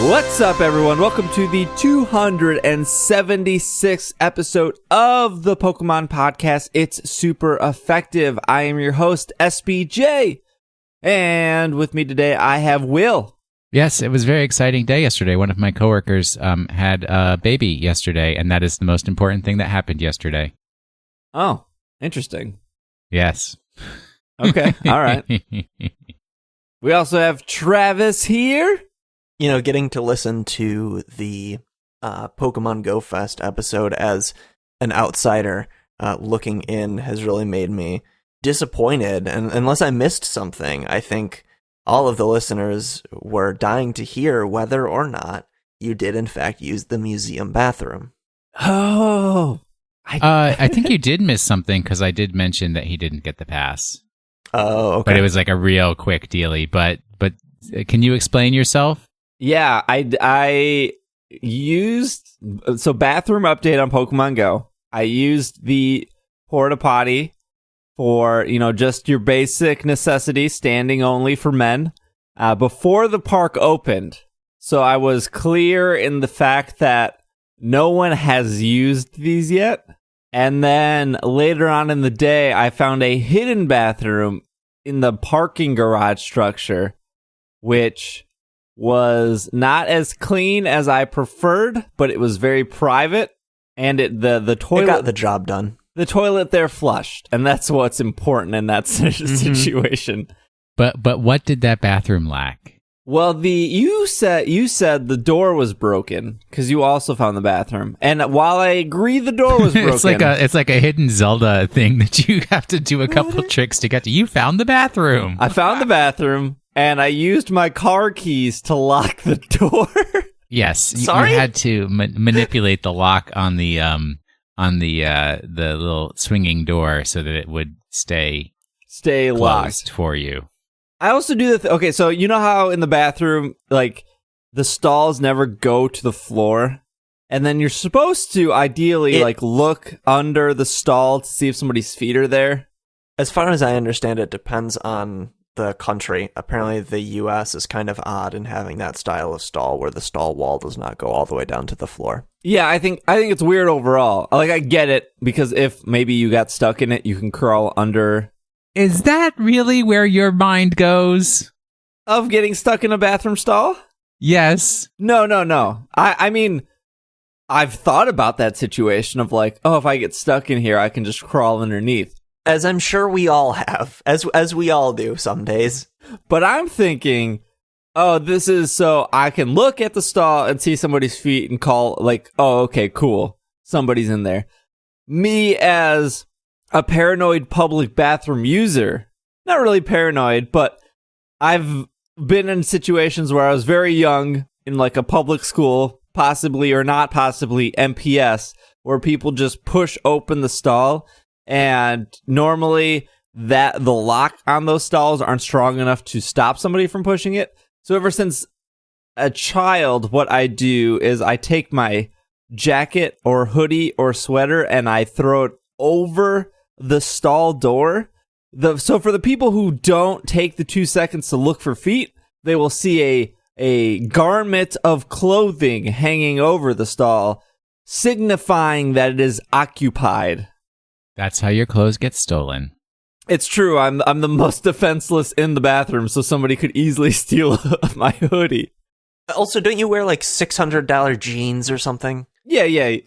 What's up, everyone? Welcome to the 276th episode of the Pokemon Podcast. It's super effective. I am your host, SBJ. And with me today, I have Will. Yes, it was a very exciting day yesterday. One of my coworkers had a baby yesterday, and that is the most important thing that happened yesterday. Oh, interesting. Yes. Okay, all right. We also have Travis here. You know, getting to listen to the Pokemon Go Fest episode as an outsider looking in has really made me disappointed. And unless I missed something, I think all of the listeners were dying to hear whether or not you did, in fact, use the museum bathroom. Oh. I think you did miss something because I did mention that he didn't get the pass. Oh, okay. But it was like a real quick dealie. But can you explain yourself? Yeah, I used, so bathroom update on Pokemon Go. I used the porta potty for, just your basic necessity, standing only for men, before the park opened. So I was clear in the fact that no one has used these yet. And then later on in the day, I found a hidden bathroom in the parking garage structure, which was not as clean as I preferred, but it was very private, and the toilet, it got the job done. The toilet there flushed, and that's what's important in that situation. But what did that bathroom lack? Well, you said the door was broken because you also found the bathroom, and while I agree the door was broken, it's like a hidden Zelda thing that you have to do a couple tricks to get to. You found the bathroom. I found the bathroom. And I used my car keys to lock the door. Yes, you Sorry? had to manipulate the lock on the little swinging door so that it would stay locked for you. I also do okay, so you know how in the bathroom, like, the stalls never go to the floor? And then you're supposed to, ideally, look under the stall to see if somebody's feet are there? As far as I understand, it depends on the country. Apparently the US is kind of odd in having that style of stall where the stall wall does not go all the way down to the floor. Yeah, I think it's weird overall. Like, I get it, because if maybe you got stuck in it, you can crawl under. Is that really where your mind goes? Of getting stuck in a bathroom stall? Yes. No. I mean, I've thought about that situation of like, oh, if I get stuck in here, I can just crawl underneath. As I'm sure we all have, as we all do some days. But I'm thinking, oh, this is so I can look at the stall and see somebody's feet and call, like, oh, okay, cool, somebody's in there. Me as a paranoid public bathroom user, not really paranoid, but I've been in situations where I was very young in like a public school, possibly or not possibly MPS, where people just push open the stall. And normally the lock on those stalls aren't strong enough to stop somebody from pushing it. So ever since a child, what I do is I take my jacket or hoodie or sweater and I throw it over the stall door. So for the people who don't take the 2 seconds to look for feet, they will see a garment of clothing hanging over the stall, signifying that it is occupied. That's how your clothes get stolen. It's true. I'm the most defenseless in the bathroom, so somebody could easily steal my hoodie. Also, don't you wear like $600 jeans or something? Yeah.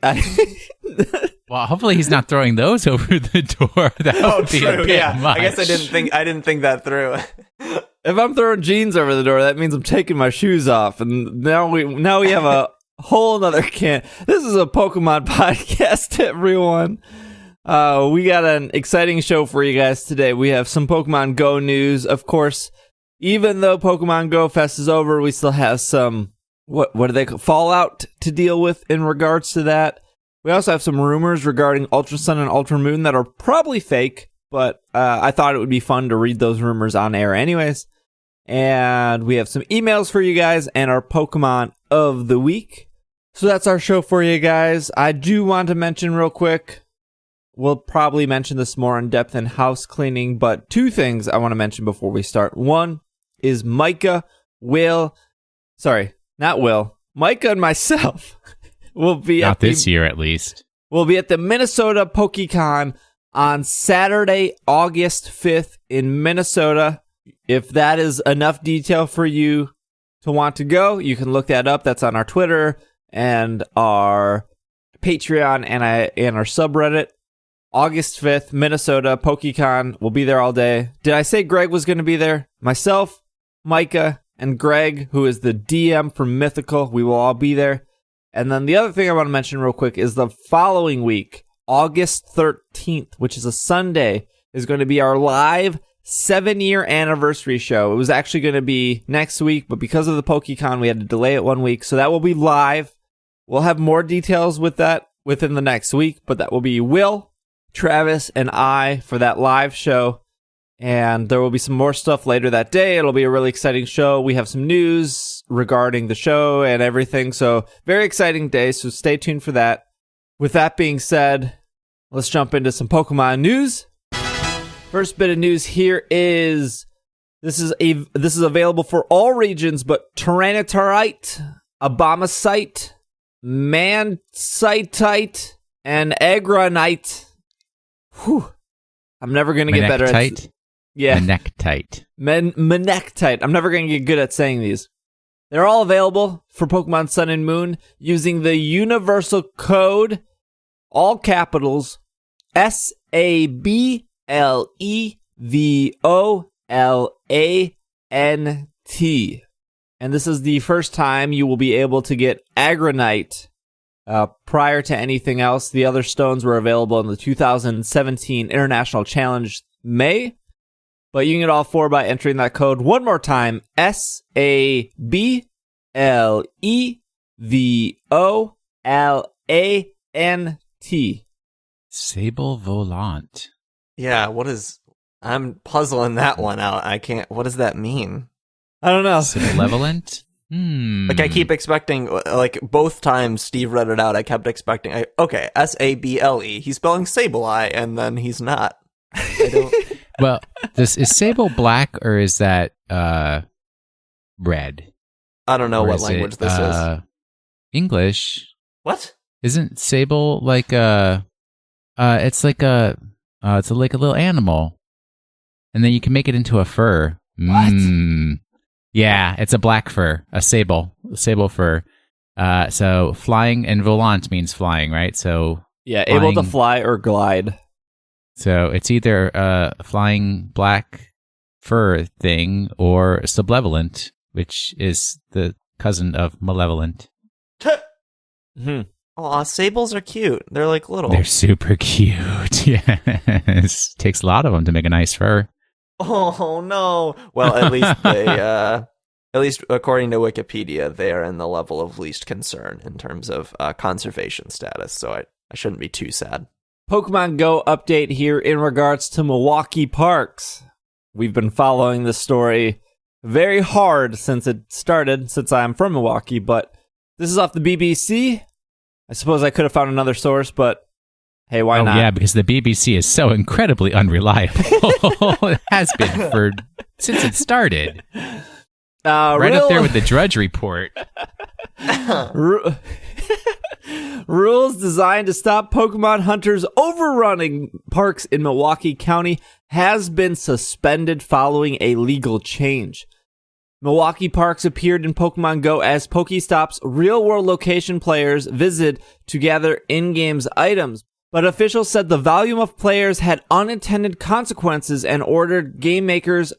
Well, hopefully he's not throwing those over the door. That would be a bit much. I guess I didn't think that through. If I'm throwing jeans over the door, that means I'm taking my shoes off, and now we have a whole nother can. This is a Pokemon podcast, everyone. We got an exciting show for you guys today. We have some Pokemon Go news. Of course, even though Pokemon Go Fest is over, we still have some, what do they call, fallout to deal with in regards to that. We also have some rumors regarding Ultra Sun and Ultra Moon that are probably fake, but I thought it would be fun to read those rumors on air anyways. And we have some emails for you guys and our Pokemon of the week. So that's our show for you guys. I do want to mention real quick, we'll probably mention this more in depth in house cleaning, but two things I want to mention before we start. One is Micah will, sorry, not Will, Micah and myself will be Not this year, at least. We'll be at the Minnesota PokeCon on Saturday, August 5th in Minnesota. If that is enough detail for you to want to go, you can look that up. That's on our Twitter and our Patreon and our subreddit. August 5th, Minnesota PokeCon. We'll be there all day. Did I say Greg was going to be there? Myself, Micah, and Greg, who is the DM for Mythical. We will all be there. And then the other thing I want to mention real quick is the following week, August 13th, which is a Sunday, is going to be our live 7-year anniversary show. It was actually going to be next week, but because of the PokeCon, we had to delay it 1 week. So that will be live. We'll have more details with that within the next week, but that will be Will, Travis, and I for that live show. And there will be some more stuff later that day. It'll be a really exciting show. We have some news regarding the show and everything. So very exciting day. So stay tuned for that. With that being said, let's jump into some Pokemon news. First bit of news here is this is available for all regions, but Tyranitarite, Abomasite, Mancitite, and Agronite. Whew. I'm never going to get better at... Yeah. Manectite. Manectite. I'm never going to get good at saying these. They're all available for Pokemon Sun and Moon using the universal code, all capitals, SABLEVOLANT. And this is the first time you will be able to get Agronite prior to anything else. The other stones were available in the 2017 International Challenge May. But you can get all four by entering that code one more time, SABLEVOLANT. Sable Volant. Yeah, I'm puzzling that one out. What does that mean? I don't know. Malevolent? Like, I keep expecting, like, both times Steve read it out, I kept expecting, okay, SABLE. He's spelling Sableye, and then he's not. I don't... Well, is Sable black or is that red? I don't know what language this is. English. What? Isn't Sable like it's like a little animal, and then you can make it into a fur. What? Yeah, it's a black fur, a sable fur. So flying and volant means flying, right? So yeah, flying, able to fly or glide. So it's either a flying black fur thing or sublevolent, which is the cousin of malevolent. Aw, sables are cute. They're like little. They're super cute. Yes. Takes a lot of them to make a nice fur. Oh no. Well, at least they at least according to Wikipedia, they are in the level of least concern in terms of conservation status, so I shouldn't be too sad. Pokemon Go update here in regards to Milwaukee Parks. We've been following this story very hard since it started, since I'm from Milwaukee, but this is off the BBC. I suppose I could have found another source, but hey, why not? Yeah, because the BBC is so incredibly unreliable. It has been since it started. Right up there with the Drudge Report. Rules designed to stop Pokemon hunters overrunning parks in Milwaukee County has been suspended following a legal change. Milwaukee Parks appeared in Pokemon Go as Pokestops real-world location players visit to gather in-game items, but officials said the volume of players had unintended consequences and ordered game makers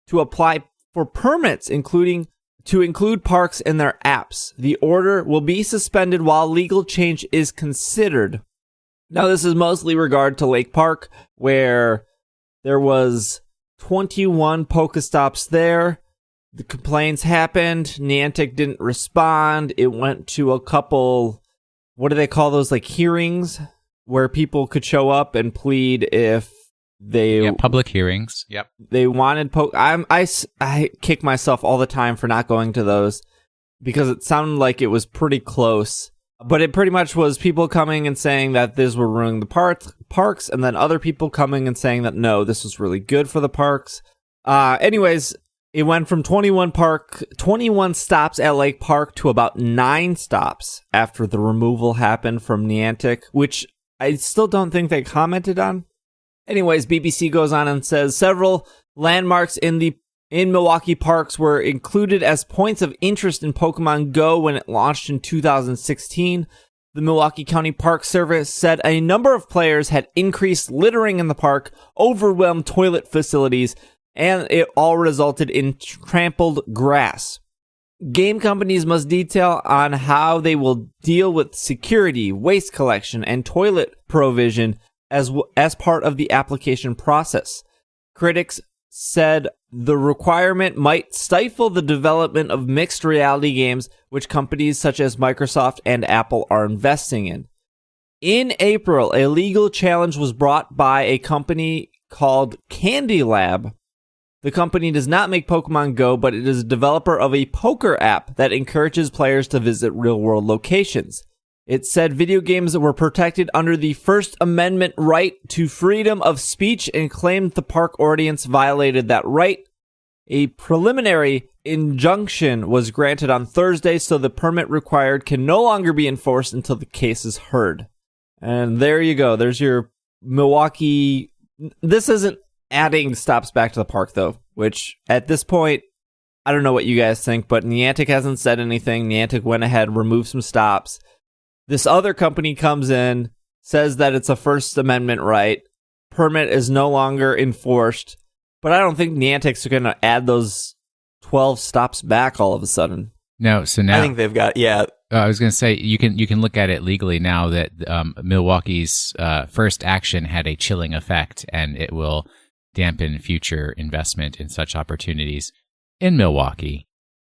to apply for permits, including to include parks in their apps. The order will be suspended while legal change is considered. Now, this is mostly regard to Lake Park, where there was 21 Pokestops there. The complaints happened. Niantic didn't respond. It went to a couple, what do they call those, like hearings, where people could show up and plead if they... public hearings. Yep. They wanted... I kick myself all the time for not going to those because it sounded like it was pretty close. But it pretty much was people coming and saying that this were ruining the parks, and then other people coming and saying that, no, this was really good for the parks. Anyways... It went from 21 stops at Lake Park to about 9 stops after the removal happened from Niantic, which I still don't think they commented on. Anyways, BBC goes on and says several landmarks in Milwaukee parks were included as points of interest in Pokemon Go when it launched in 2016. The Milwaukee County Park Service said a number of players had increased littering in the park, overwhelmed toilet facilities, and it all resulted in trampled grass. Game companies must detail on how they will deal with security, waste collection, and toilet provision as part of the application process. Critics said the requirement might stifle the development of mixed reality games, which companies such as Microsoft and Apple are investing in. In April, a legal challenge was brought by a company called Candy Lab. The company does not make Pokemon Go, but it is a developer of a poker app that encourages players to visit real-world locations. It said video games were protected under the First Amendment right to freedom of speech and claimed the park ordinance violated that right. A preliminary injunction was granted on Thursday, so the permit required can no longer be enforced until the case is heard. And there you go. There's your Milwaukee. This isn't adding stops back to the park, though, which at this point, I don't know what you guys think, but Niantic hasn't said anything. Niantic went ahead, removed some stops. This other company comes in, says that it's a First Amendment right. Permit is no longer enforced, but I don't think Niantic's going to add those 12 stops back all of a sudden. No, so now I think they've got, yeah. I was going to say, you can look at it legally now that Milwaukee's first action had a chilling effect, and it will dampen future investment in such opportunities in Milwaukee.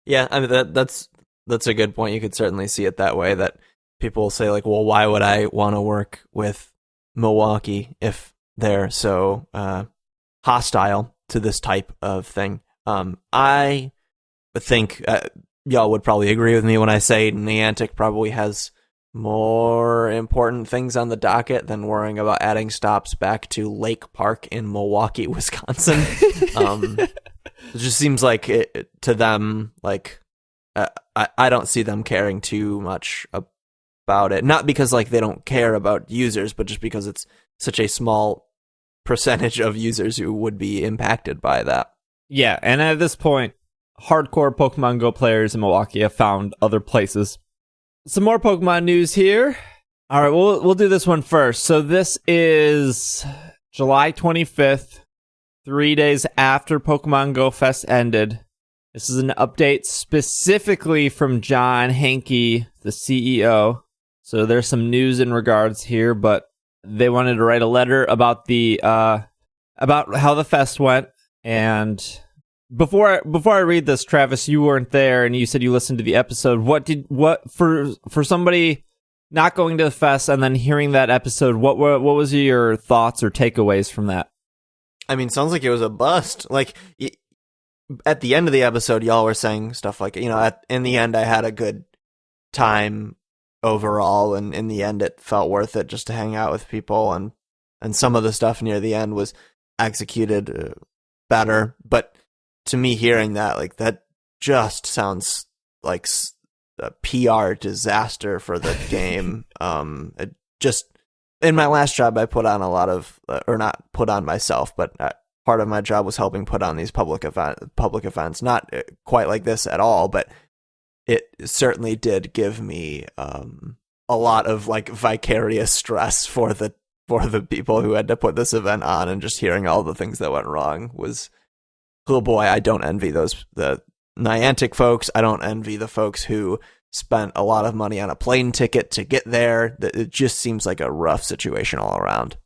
Yeah, I mean, that's a good point. You could certainly see it that way, that people say, like, well, why would I want to work with Milwaukee if they're so hostile to this type of thing? I think y'all would probably agree with me when I say Niantic probably has more important things on the docket than worrying about adding stops back to Lake Park in Milwaukee, Wisconsin. It just seems like to them, like, I don't see them caring too much about it. Not because, like, they don't care about users, but just because it's such a small percentage of users who would be impacted by that. Yeah, and at this point, hardcore Pokemon Go players in Milwaukee have found other places. Some more Pokemon news here. All right, we'll do this one first. So this is July 25th, 3 days after Pokemon Go Fest ended. This is an update specifically from John Hanke, the CEO. So there's some news in regards here, but they wanted to write a letter about the about how the fest went. And before I read this, Travis, you weren't there, and you said you listened to the episode. What for somebody not going to the fest and then hearing that episode? What was your thoughts or takeaways from that? I mean, sounds like it was a bust. Like, at the end of the episode, y'all were saying stuff like, in the end, I had a good time overall, and in the end, it felt worth it just to hang out with people, and some of the stuff near the end was executed better. But to me, hearing that, like, that just sounds like a PR disaster for the game. It just, in my last job, I put on a lot of, or not put on myself, but part of my job was helping put on these public events. Not quite like this at all, but it certainly did give me a lot of, like, vicarious stress for the people who had to put this event on, and just hearing all the things that went wrong was, oh boy, I don't envy the Niantic folks. I don't envy the folks who spent a lot of money on a plane ticket to get there. It just seems like a rough situation all around.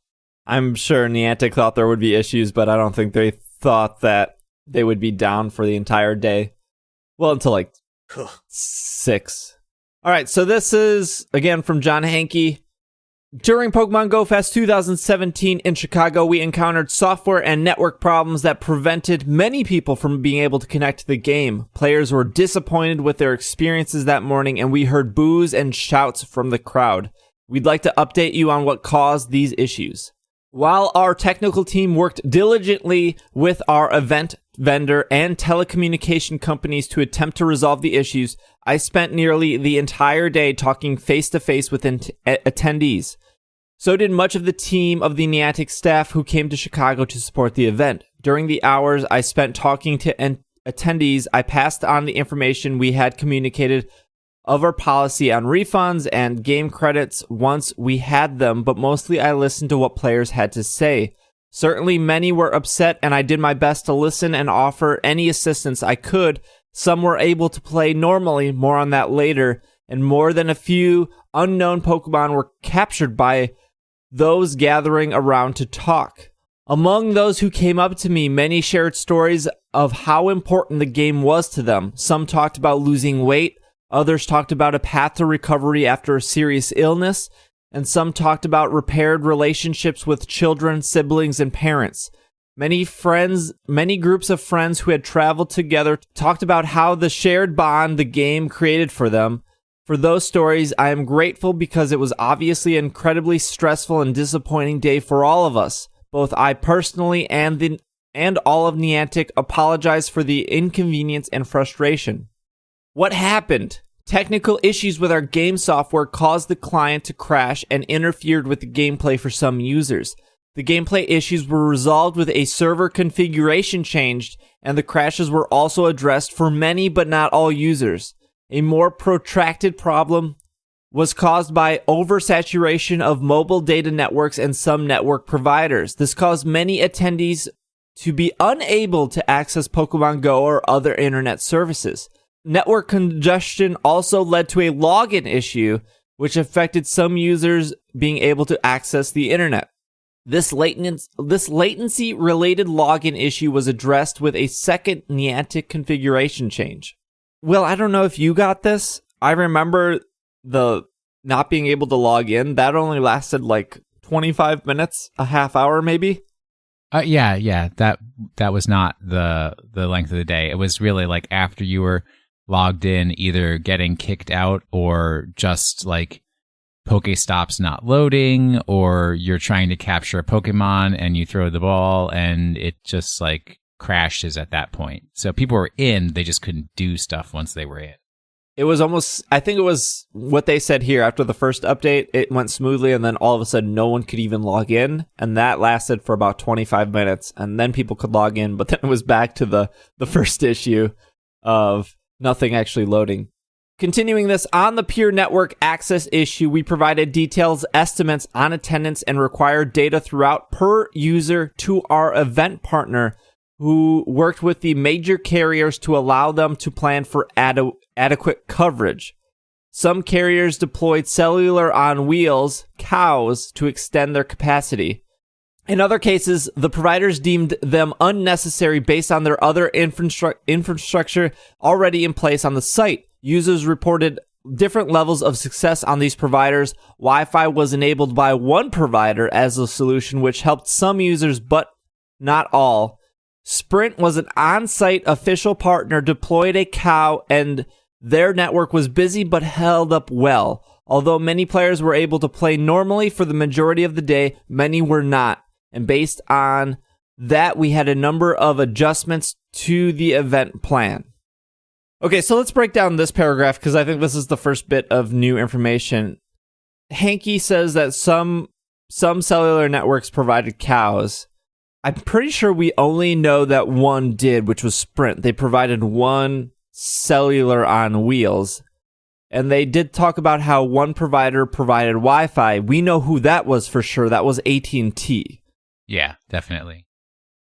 I'm sure Niantic thought there would be issues, but I don't think they thought that they would be down for the entire day. Well, until like 6. All right, so this is, again, from John Hanke. During Pokemon Go Fest 2017 in Chicago, we encountered software and network problems that prevented many people from being able to connect to the game. Players were disappointed with their experiences that morning, and we heard boos and shouts from the crowd. We'd like to update you on what caused these issues. While our technical team worked diligently with our event vendor, and telecommunication companies to attempt to resolve the issues, I spent nearly the entire day talking face-to-face with attendees. So did much of the team of the Niantic staff who came to Chicago to support the event. During the hours I spent talking to attendees, I passed on the information we had communicated of our policy on refunds and game credits once we had them, but mostly I listened to what players had to say. Certainly many were upset, and I did my best to listen and offer any assistance I could. Some were able to play normally, more on that later, and more than a few unknown Pokemon were captured by those gathering around to talk. Among those who came up to me, many shared stories of how important the game was to them. Some talked about losing weight, others talked about a path to recovery after a serious illness, and some talked about repaired relationships with children, siblings, and parents. Many groups of friends who had traveled together talked about how the shared bond the game created for them. For those stories, I am grateful because it was obviously an incredibly stressful and disappointing day for all of us. Both I personally and all of Niantic apologize for the inconvenience and frustration. What happened? Technical issues with our game software caused the client to crash and interfered with the gameplay for some users. The gameplay issues were resolved with a server configuration changed, and the crashes were also addressed for many but not all users. A more protracted problem was caused by oversaturation of mobile data networks and some network providers. This caused many attendees to be unable to access Pokemon Go or other internet services. Network congestion also led to a login issue, which affected some users being able to access the internet. This latency-related login issue was addressed with a second Niantic configuration change. Well, I don't know if you got this. I remember the not being able to log in. That only lasted like 25 minutes, a half hour maybe. Yeah. That was not the length of the day. It was really like after you were logged in, either getting kicked out or just like Pokestops not loading, or you're trying to capture a Pokemon and you throw the ball and it just like crashes at that point. So people were in, they just couldn't do stuff once they were in. It was almost, I think it was what they said here after the first update, it went smoothly and then all of a sudden no one could even log in, and that lasted for about 25 minutes and then people could log in, but then it was back to the first issue of nothing actually loading. Continuing this, on the peer network access issue, we provided details, estimates on attendance, and required data throughout per user to our event partner, who worked with the major carriers to allow them to plan for adequate coverage. Some carriers deployed cellular on wheels, cows, to extend their capacity. In other cases, the providers deemed them unnecessary based on their other infrastructure already in place on the site. Users reported different levels of success on these providers. Wi-Fi was enabled by one provider as a solution, which helped some users, but not all. Sprint was an on-site official partner, deployed a cow, and their network was busy but held up well. Although many players were able to play normally for the majority of the day, many were not. And based on that, we had a number of adjustments to the event plan. Okay, so let's break down this paragraph because I think this is the first bit of new information. Hanky says that some cellular networks provided cows. I'm pretty sure we only know that one did, which was Sprint. They provided one cellular on wheels. And they did talk about how one provider provided Wi-Fi. We know who that was for sure. That was AT&T. Yeah, definitely.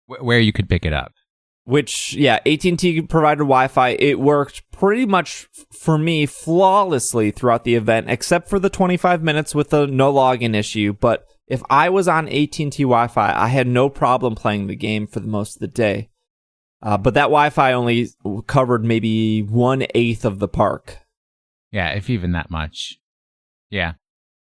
Where you could pick it up. Which, yeah, AT&T provided Wi-Fi. It worked pretty much, for me, flawlessly throughout the event, except for the 25 minutes with the no login issue. But if I was on AT&T Wi-Fi, I had no problem playing the game for the most of the day. But that Wi-Fi only covered maybe 1/8 of the park. Yeah, if even that much. Yeah.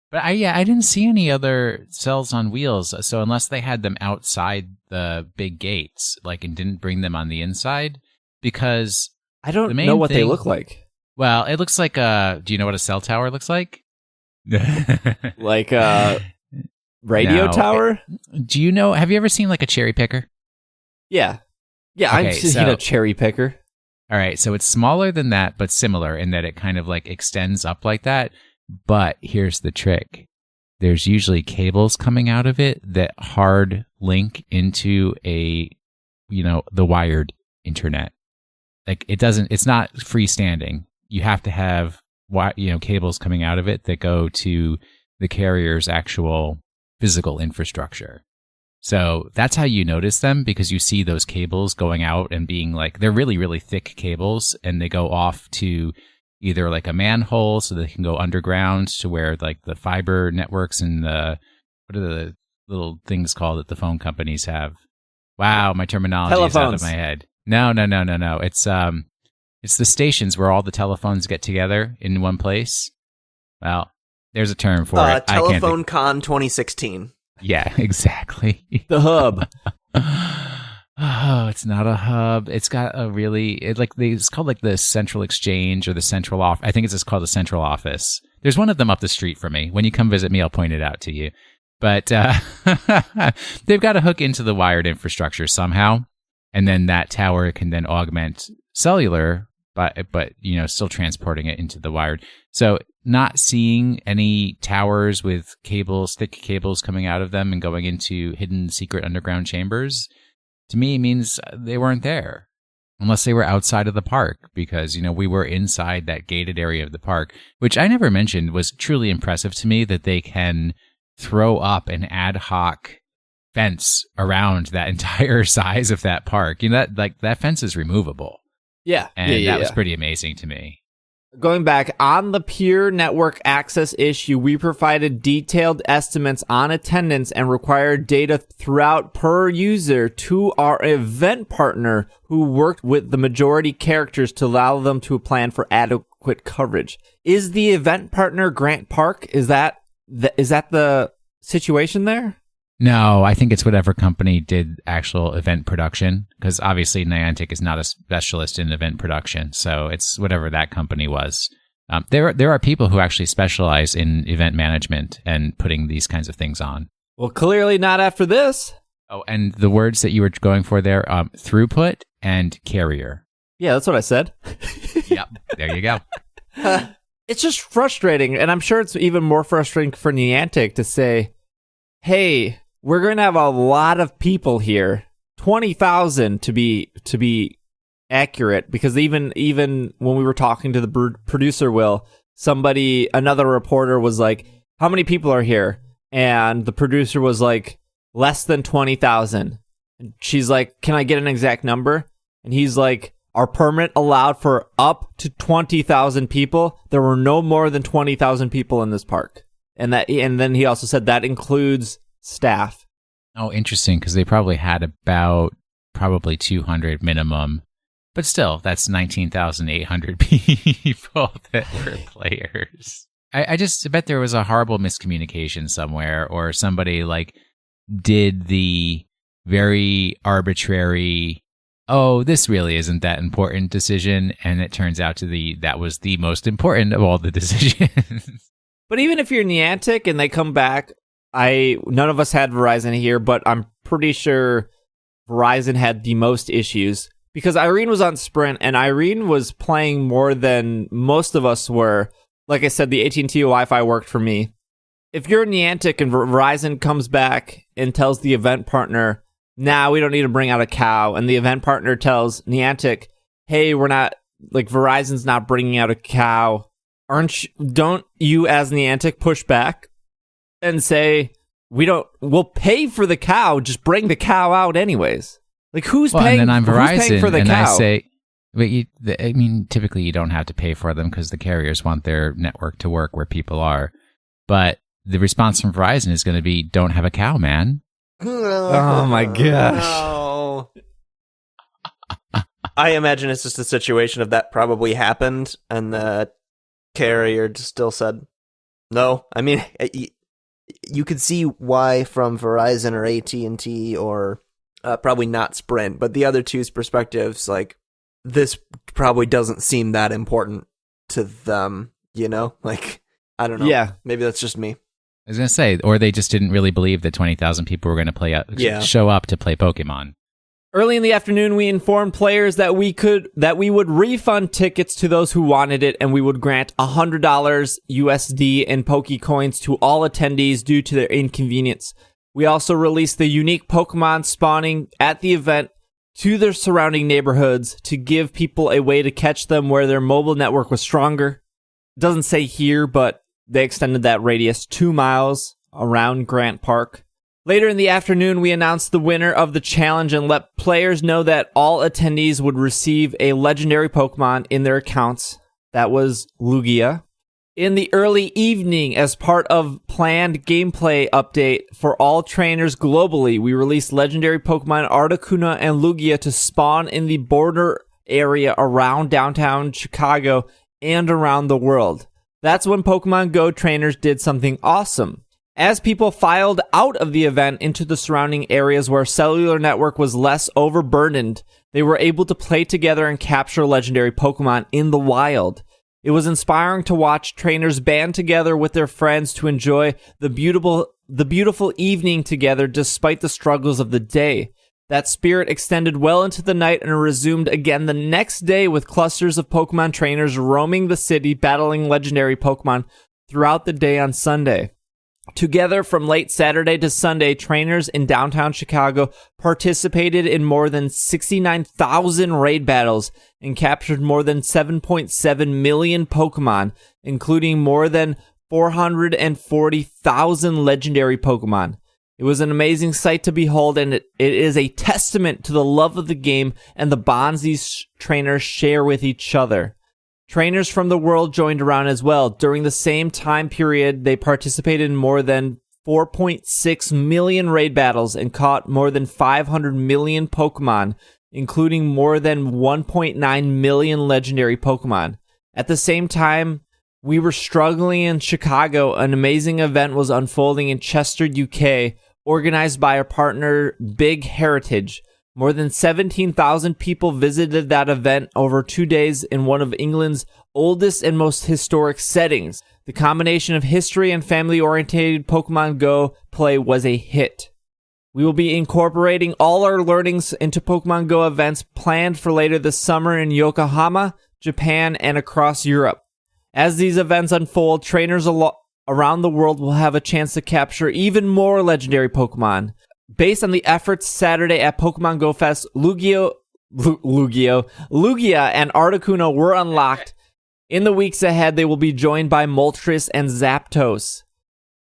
But I didn't see any other cells on wheels. So unless they had them outside the big gates, like, and didn't bring them on the inside, because I don't know what they look like. Well, it looks like do you know what a cell tower looks like? Like a radio tower? Do you know, have you ever seen like a cherry picker? Yeah. Yeah, Okay, I'm just a cherry picker. All right, so it's smaller than that, but similar in that it kind of like extends up like that. But here's the trick. There's usually cables coming out of it that hard link into the wired internet. Like it's not freestanding. You have to have cables coming out of it that go to the carrier's actual physical infrastructure. So that's how you notice them, because you see those cables going out and being like, they're really, really thick cables, and they go off to either like a manhole so they can go underground to where like the fiber networks and what are the little things called that the phone companies have? Wow, my terminology is out of my head. No. It's the stations where all the telephones get together in one place. Well, there's a term for it. Telephone Con 2016. Yeah, exactly. The hub. Oh, it's not a hub. It's got it's called like the central exchange or the central office. I think it's just called the central office. There's one of them up the street from me. When you come visit me, I'll point it out to you. But they've got to hook into the wired infrastructure somehow, and then that tower can then augment cellular, but still transporting it into the wired. So not seeing any towers with thick cables coming out of them and going into hidden secret underground chambers, to me means they weren't there. Unless they were outside of the park, because, we were inside that gated area of the park, which I never mentioned was truly impressive to me, that they can throw up an ad hoc fence around that entire size of that park. That fence is removable. Yeah. And that was pretty amazing to me. Going back, on the peer network access issue, we provided detailed estimates on attendance and required data throughout per user to our event partner, who worked with the majority characters to allow them to plan for adequate coverage. Is the event partner Grant Park? Is that the situation there? No, I think it's whatever company did actual event production, because obviously Niantic is not a specialist in event production, so it's whatever that company was. There are people who actually specialize in event management and putting these kinds of things on. Well, clearly not after this. Oh, and the words that you were going for there, throughput and carrier. Yeah, that's what I said. Yep, there you go. It's just frustrating, and I'm sure it's even more frustrating for Niantic to say, hey, we're going to have a lot of people here, 20,000 to be accurate, because even when we were talking to the producer, another reporter was like, how many people are here? And the producer was like, less than 20,000. And she's like, can I get an exact number? And he's like, our permit allowed for up to 20,000 people. There were no more than 20,000 people in this park. And then he also said that includes staff. Oh, interesting, because they probably had about 200 minimum. But still, that's 19,800 people that were players. I just bet there was a horrible miscommunication somewhere, or somebody did the very arbitrary, oh, this really isn't that important decision, and it turns out that was the most important of all the decisions. But even if you're Niantic and they come back, none of us had Verizon here, but I'm pretty sure Verizon had the most issues, because Irene was on Sprint, and Irene was playing more than most of us were. Like I said, the AT&T Wi-Fi worked for me. If you're Niantic and Verizon comes back and tells the event partner, nah, we don't need to bring out a cow, and the event partner tells Niantic, hey, Verizon's not bringing out a cow, don't you as Niantic push back and say, we'll pay for the cow, just bring the cow out anyways? Who's paying? And then I'm Verizon, for the and cow? I say, but typically you don't have to pay for them because the carriers want their network to work where people are. But the response from Verizon is going to be, don't have a cow, man. Oh my gosh. No. I imagine it's just a situation of that probably happened, and the carrier just still said no. I mean, you could see why from Verizon or AT&T or probably not Sprint, but the other two's perspectives, this probably doesn't seem that important to them, I don't know. Yeah. Maybe that's just me. I was going to say, or they just didn't really believe that 20,000 people were going to show up to play Pokemon. Early in the afternoon, we informed players that we would refund tickets to those who wanted it, and we would grant $100 USD in Pokecoins to all attendees due to their inconvenience. We also released the unique Pokemon spawning at the event to their surrounding neighborhoods to give people a way to catch them where their mobile network was stronger. It doesn't say here, but they extended that radius 2 miles around Grant Park. Later in the afternoon, we announced the winner of the challenge and let players know that all attendees would receive a legendary Pokemon in their accounts. That was Lugia. In the early evening, as part of planned gameplay update for all trainers globally, we released legendary Pokemon Articuno and Lugia to spawn in the border area around downtown Chicago and around the world. That's when Pokemon Go trainers did something awesome. As people filed out of the event into the surrounding areas where cellular network was less overburdened, they were able to play together and capture legendary Pokemon in the wild. It was inspiring to watch trainers band together with their friends to enjoy the beautiful evening together despite the struggles of the day. That spirit extended well into the night and resumed again the next day with clusters of Pokemon trainers roaming the city battling legendary Pokemon throughout the day on Sunday. Together from late Saturday to Sunday, trainers in downtown Chicago participated in more than 69,000 raid battles and captured more than 7.7 million Pokemon, including more than 440,000 legendary Pokemon. It was an amazing sight to behold, and it is a testament to the love of the game and the bonds these trainers share with each other. Trainers from the world joined around as well. During the same time period, they participated in more than 4.6 million raid battles and caught more than 500 million Pokemon, including more than 1.9 million legendary Pokemon. At the same time, we were struggling in Chicago. An amazing event was unfolding in Chester, UK, organized by our partner Big Heritage. More than 17,000 people visited that event over 2 days in one of England's oldest and most historic settings. The combination of history and family-oriented Pokemon Go play was a hit. We will be incorporating all our learnings into Pokemon Go events planned for later this summer in Yokohama, Japan, and across Europe. As these events unfold, trainers around the world will have a chance to capture even more legendary Pokemon. Based on the efforts Saturday at Pokemon Go Fest, Lugia and Articuno were unlocked. In the weeks ahead, they will be joined by Moltres and Zapdos.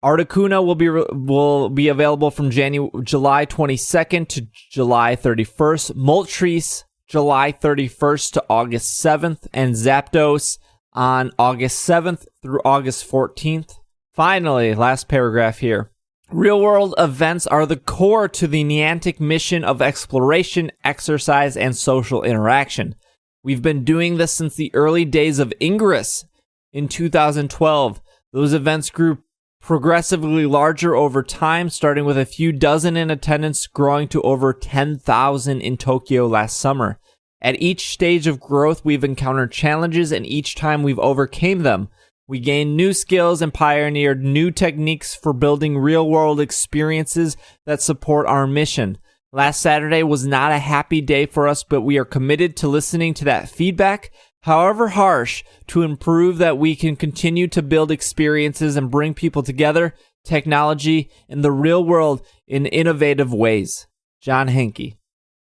Articuno will be available from July 22nd to July 31st. Moltres, July 31st to August 7th. And Zapdos on August 7th through August 14th. Finally, last paragraph here. Real-world events are the core to the Niantic mission of exploration, exercise, and social interaction. We've been doing this since the early days of Ingress in 2012. Those events grew progressively larger over time, starting with a few dozen in attendance, growing to over 10,000 in Tokyo last summer. At each stage of growth, we've encountered challenges, and each time we've overcame them. We gained new skills and pioneered new techniques for building real-world experiences that support our mission. Last Saturday was not a happy day for us, but we are committed to listening to that feedback, however harsh, to improve that we can continue to build experiences and bring people together, technology, and the real world in innovative ways. John Henke.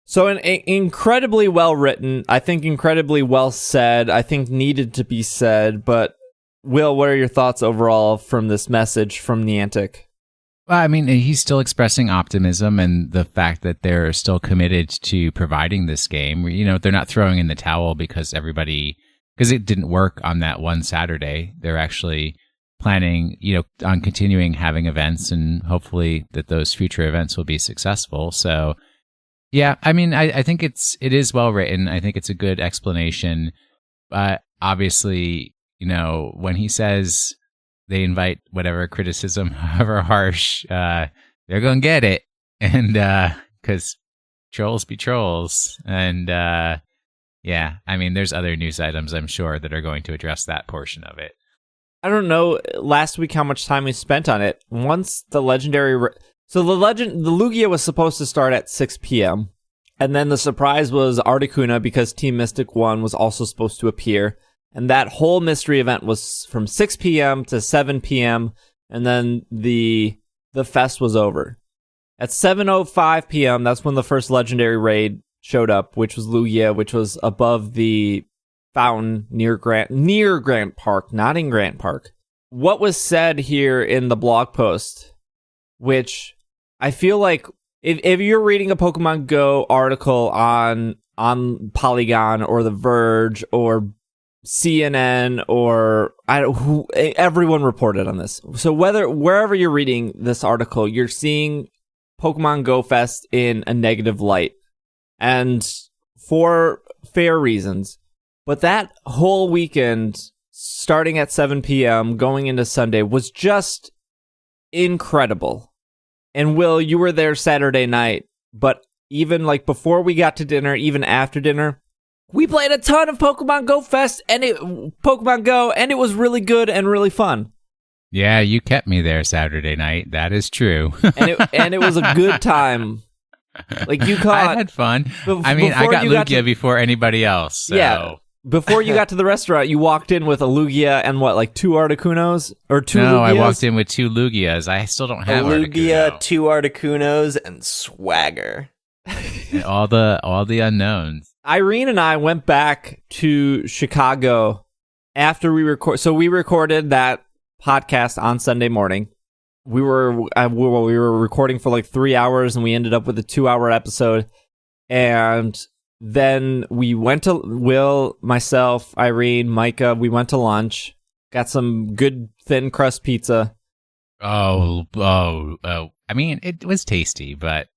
So an incredibly well written, I think incredibly well said, I think needed to be said, but Will, what are your thoughts overall from this message from Niantic? Well, I mean, he's still expressing optimism and the fact that they're still committed to providing this game. You know, they're not throwing in the towel because it didn't work on that one Saturday. They're actually planning, on continuing having events, and hopefully that those future events will be successful. So, yeah, I mean, I think it is well written. I think it's a good explanation. But obviously, when he says they invite whatever criticism, however harsh, they're going to get it. And because trolls be trolls. And yeah, I mean, there's other news items, I'm sure, that are going to address that portion of it. I don't know last week how much time we spent on it. Once the legendary... So the Lugia was supposed to start at 6 p.m. And then the surprise was Articuno, because Team Mystic 1 was also supposed to appear. And that whole mystery event was from 6 p.m. to 7 p.m. And then the fest was over. At 7:05 p.m., that's when the first legendary raid showed up, which was Lugia, which was above the fountain near Grant Park, not in Grant Park. What was said here in the blog post, which I feel like if you're reading a Pokemon Go article on Polygon or The Verge or CNN or everyone reported on this. So wherever you're reading this article, you're seeing Pokemon Go Fest in a negative light, and for fair reasons. But that whole weekend, starting at 7 p.m., going into Sunday, was just incredible. And Will, you were there Saturday night, but even like before we got to dinner, even after dinner, we played a ton of Pokemon Go Fest and Pokemon Go, and it was really good and really fun. Yeah, you kept me there Saturday night. That is true. and it was a good time. Like you caught. I had fun. I mean, I got Lugia before anybody else. So. Yeah. Before you got to the restaurant, you walked in with a Lugia and what, like 2 Articunos or 2 Lugias? No, I walked in with 2 Lugias. I still don't have a Lugia, Articuno. 2 Articunos, and swagger. And all the unknowns. Irene and I went back to Chicago after we recorded that podcast on Sunday morning. We were recording for like 3 hours, and we ended up with a 2-hour episode. And then we went to Will, myself, Irene, Micah. We went to lunch, got some good thin crust pizza. Oh! I mean, it was tasty, but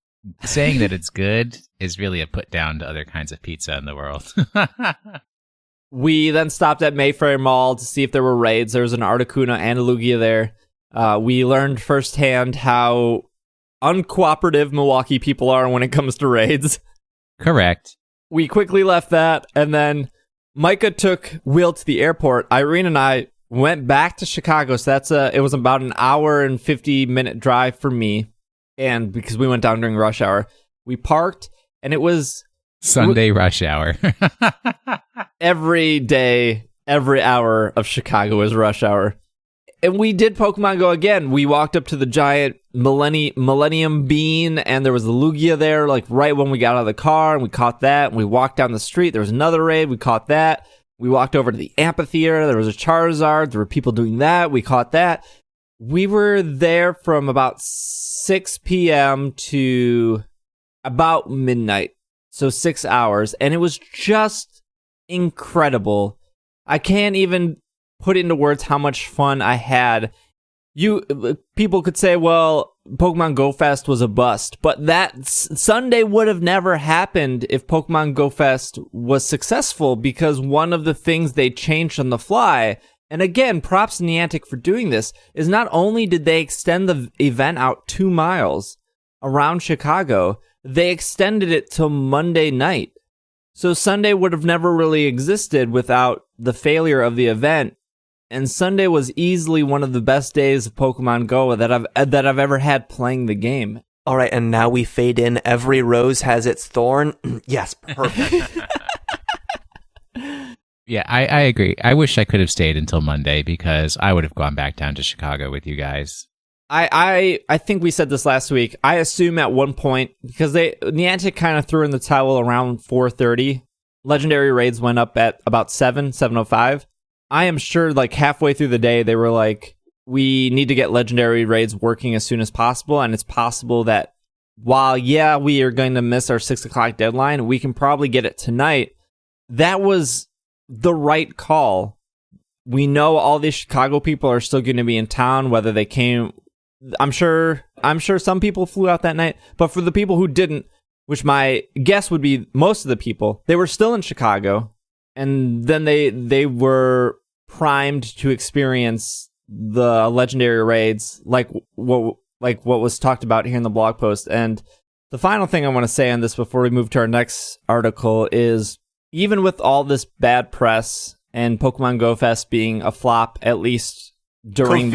saying that it's good is really a put down to other kinds of pizza in the world. We then stopped at Mayfair Mall to see if there were raids. There was an Articuno and a Lugia there. We learned firsthand how uncooperative Milwaukee people are when it comes to raids. Correct. We quickly left that, and then Micah took Will to the airport. Irene and I went back to Chicago, so it was about an hour and 50-minute drive for me, and because we went down during rush hour. We parked, and it was Sunday rush hour. Every day, every hour of Chicago is rush hour. And we did Pokemon Go again. We walked up to the giant Millennium Bean, and there was a Lugia there, like right when we got out of the car, and we caught that. And we walked down the street. There was another raid. We caught that. We walked over to the amphitheater. There was a Charizard. There were people doing that. We caught that. We were there from about 6 p.m. to about midnight. So 6 hours. And it was just incredible. I can't even put into words how much fun I had. People could say, well, Pokemon Go Fest was a bust, but that Sunday would have never happened if Pokemon Go Fest was successful, because one of the things they changed on the fly, and again, props to Niantic for doing this, is not only did they extend the event out 2 miles around Chicago, they extended it till Monday night. So Sunday would have never really existed without the failure of the event. And Sunday was easily one of the best days of Pokemon Go that I've ever had playing the game. All right, and now we fade in. Every rose has its thorn. Yes, perfect. Yeah, I agree. I wish I could have stayed until Monday, because I would have gone back down to Chicago with you guys. I think we said this last week. I assume at one point, because Niantic kind of threw in the towel around 4:30. Legendary raids went up at about 7:05. I am sure like halfway through the day, they were like, we need to get legendary raids working as soon as possible. And it's possible that while, yeah, we are going to miss our 6 o'clock deadline, we can probably get it tonight. That was the right call. We know all these Chicago people are still going to be in town, whether they came. I'm sure some people flew out that night, but for the people who didn't, which my guess would be most of the people, they were still in Chicago. And then they were primed to experience the legendary raids, like what was talked about here in the blog post. And the final thing I want to say on this before we move to our next article is, even with all this bad press and Pokemon Go Fest being a flop, at least during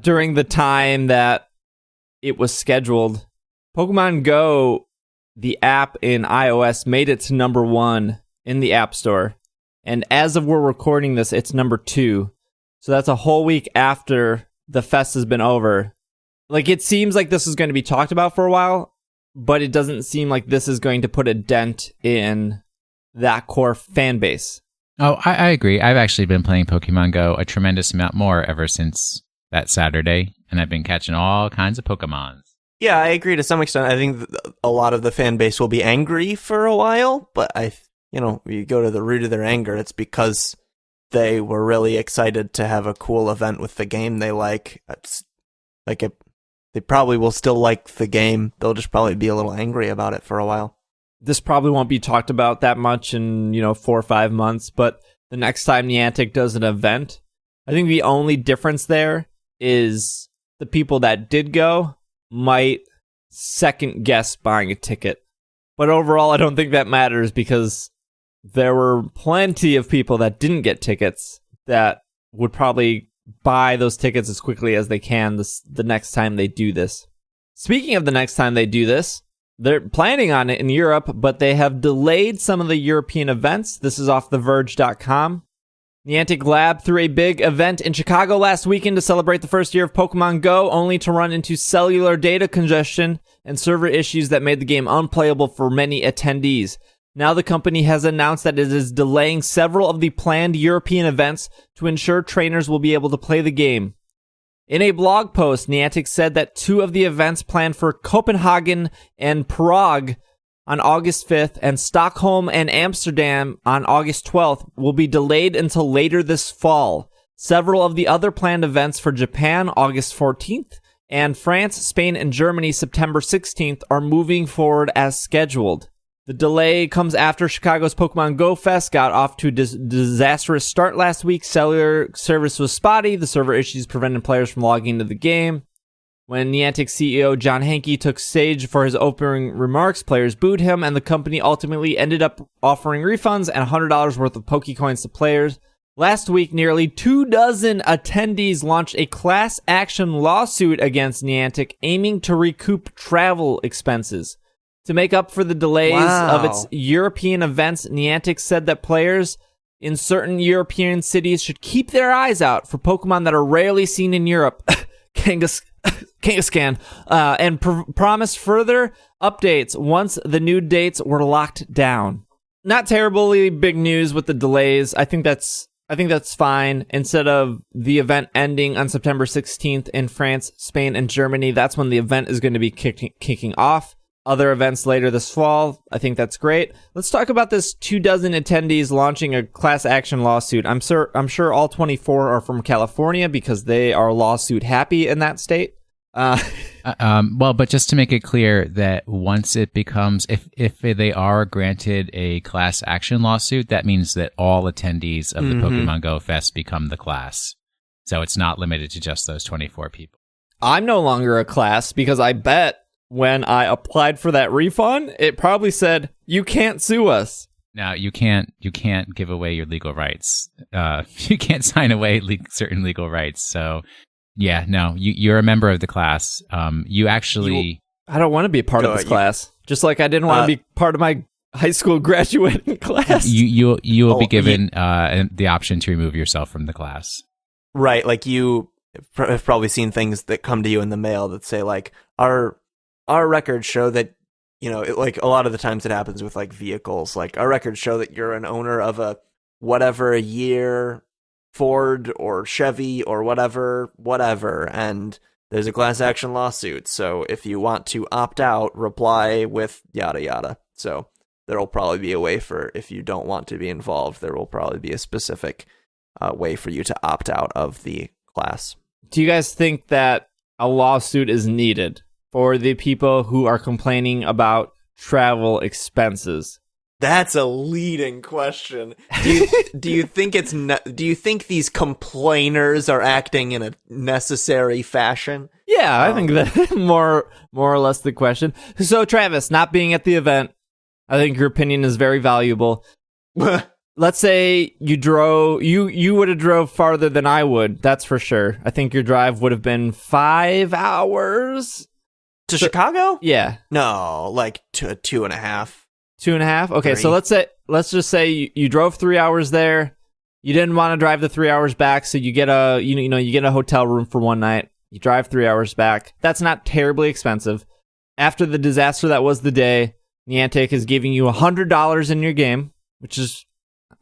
during the time that it was scheduled, Pokemon Go the app in iOS made it to number 1 in the App Store. And as of we're recording this, it's number 2. So that's a whole week after the fest has been over. Like, it seems like this is going to be talked about for a while, but it doesn't seem like this is going to put a dent in that core fan base. Oh, I agree. I've actually been playing Pokemon Go a tremendous amount more ever since that Saturday, and I've been catching all kinds of Pokemons. Yeah, I agree to some extent. I think a lot of the fan base will be angry for a while, but you go to the root of their anger, it's because they were really excited to have a cool event with the game they like. They probably will still like the game. They'll just probably be a little angry about it for a while. This probably won't be talked about that much in, 4 or 5 months, but the next time Niantic does an event, I think the only difference there is the people that did go might second guess buying a ticket. But overall, I don't think that matters because there were plenty of people that didn't get tickets that would probably buy those tickets as quickly as they can the next time they do this. Speaking of the next time they do this, they're planning on it in Europe, but they have delayed some of the European events. This is off TheVerge.com. Niantic Lab threw a big event in Chicago last weekend to celebrate the first year of Pokemon Go, only to run into cellular data congestion and server issues that made the game unplayable for many attendees. Now the company has announced that it is delaying several of the planned European events to ensure trainers will be able to play the game. In a blog post, Niantic said that 2 of the events planned for Copenhagen and Prague on August 5th and Stockholm and Amsterdam on August 12th will be delayed until later this fall. Several of the other planned events for Japan, August 14th, and France, Spain, and Germany, September 16th, are moving forward as scheduled. The delay comes after Chicago's Pokemon Go Fest got off to a disastrous start last week. Cellular service was spotty. The server issues prevented players from logging into the game. When Niantic CEO John Hanke took stage for his opening remarks, players booed him, and the company ultimately ended up offering refunds and $100 worth of Pokecoins to players. Last week, nearly 24 attendees launched a class action lawsuit against Niantic, aiming to recoup travel expenses. To make up for the delays of its European events, Niantic said that players in certain European cities should keep their eyes out for Pokemon that are rarely seen in Europe, Kangaskhan, and promised further updates once the new dates were locked down. Not terribly big news with the delays. I think that's fine. Instead of the event ending on September 16th in France, Spain, and Germany, that's when the event is going to be kicking off. Other events later this fall, I think that's great. Let's talk about this 24 attendees launching a class action lawsuit. I'm sure all 24 are from California because they are lawsuit happy in that state. But just to make it clear that once it becomes, if they are granted a class action lawsuit, that means that all attendees of the Pokemon Go Fest become the class. So it's not limited to just those 24 people. I'm no longer a class because I bet when I applied for that refund, it probably said, you can't sue us. No, you can't give away your legal rights. You can't sign away certain legal rights. So yeah, no, you're a member of the class. You actually... I don't want to be a part of this class. Just like I didn't want to be part of my high school graduating class. You will be given the option to remove yourself from the class. Right, like you have probably seen things that come to you in the mail that say like, our records show that, like a lot of the times it happens with like vehicles, like our records show that you're an owner of a whatever year Ford or Chevy or whatever, and there's a class action lawsuit. So if you want to opt out, reply with yada yada. So there'll probably be a way for, if you don't want to be involved, there will probably be a specific way for you to opt out of the class. Do you guys think that a lawsuit is needed for the people who are complaining about travel expenses? That's a leading question. Do you think do you think these complainers are acting in a necessary fashion? Yeah, I think that more or less the question. So Travis, not being at the event, I think your opinion is very valuable. Let's say you would have drove farther than I would. That's for sure. I think your drive would have been 5 hours. To Chicago? Yeah. No, like 2.5. 2.5? Okay, 3. so let's just say you drove 3 hours there. You didn't want to drive the 3 hours back, so you get you get a hotel room for one night. You drive 3 hours back. That's not terribly expensive. After the disaster that was the day, Niantic is giving you $100 in your game, which is,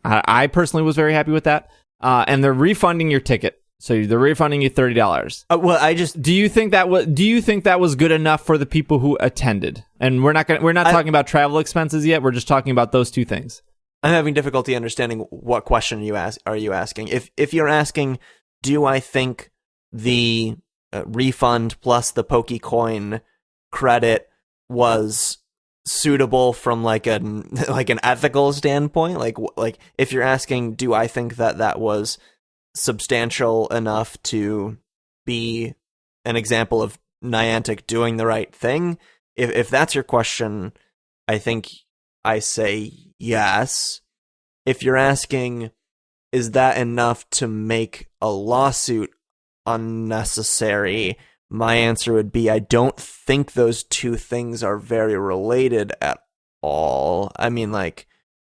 I personally was very happy with that. And they're refunding your ticket. So they're refunding you $30. Do you think that was good enough for the people who attended? And we're not talking about travel expenses yet. We're just talking about those two things. I'm having difficulty understanding what question are you asking. If you're asking, do I think the refund plus the Pokecoin credit was suitable from like an ethical standpoint, like if you're asking, do I think that was substantial enough to be an example of Niantic doing the right thing? If that's your question, I think I say yes. If you're asking, is that enough to make a lawsuit unnecessary, my answer would be I don't think those two things are very related at all. I mean, like,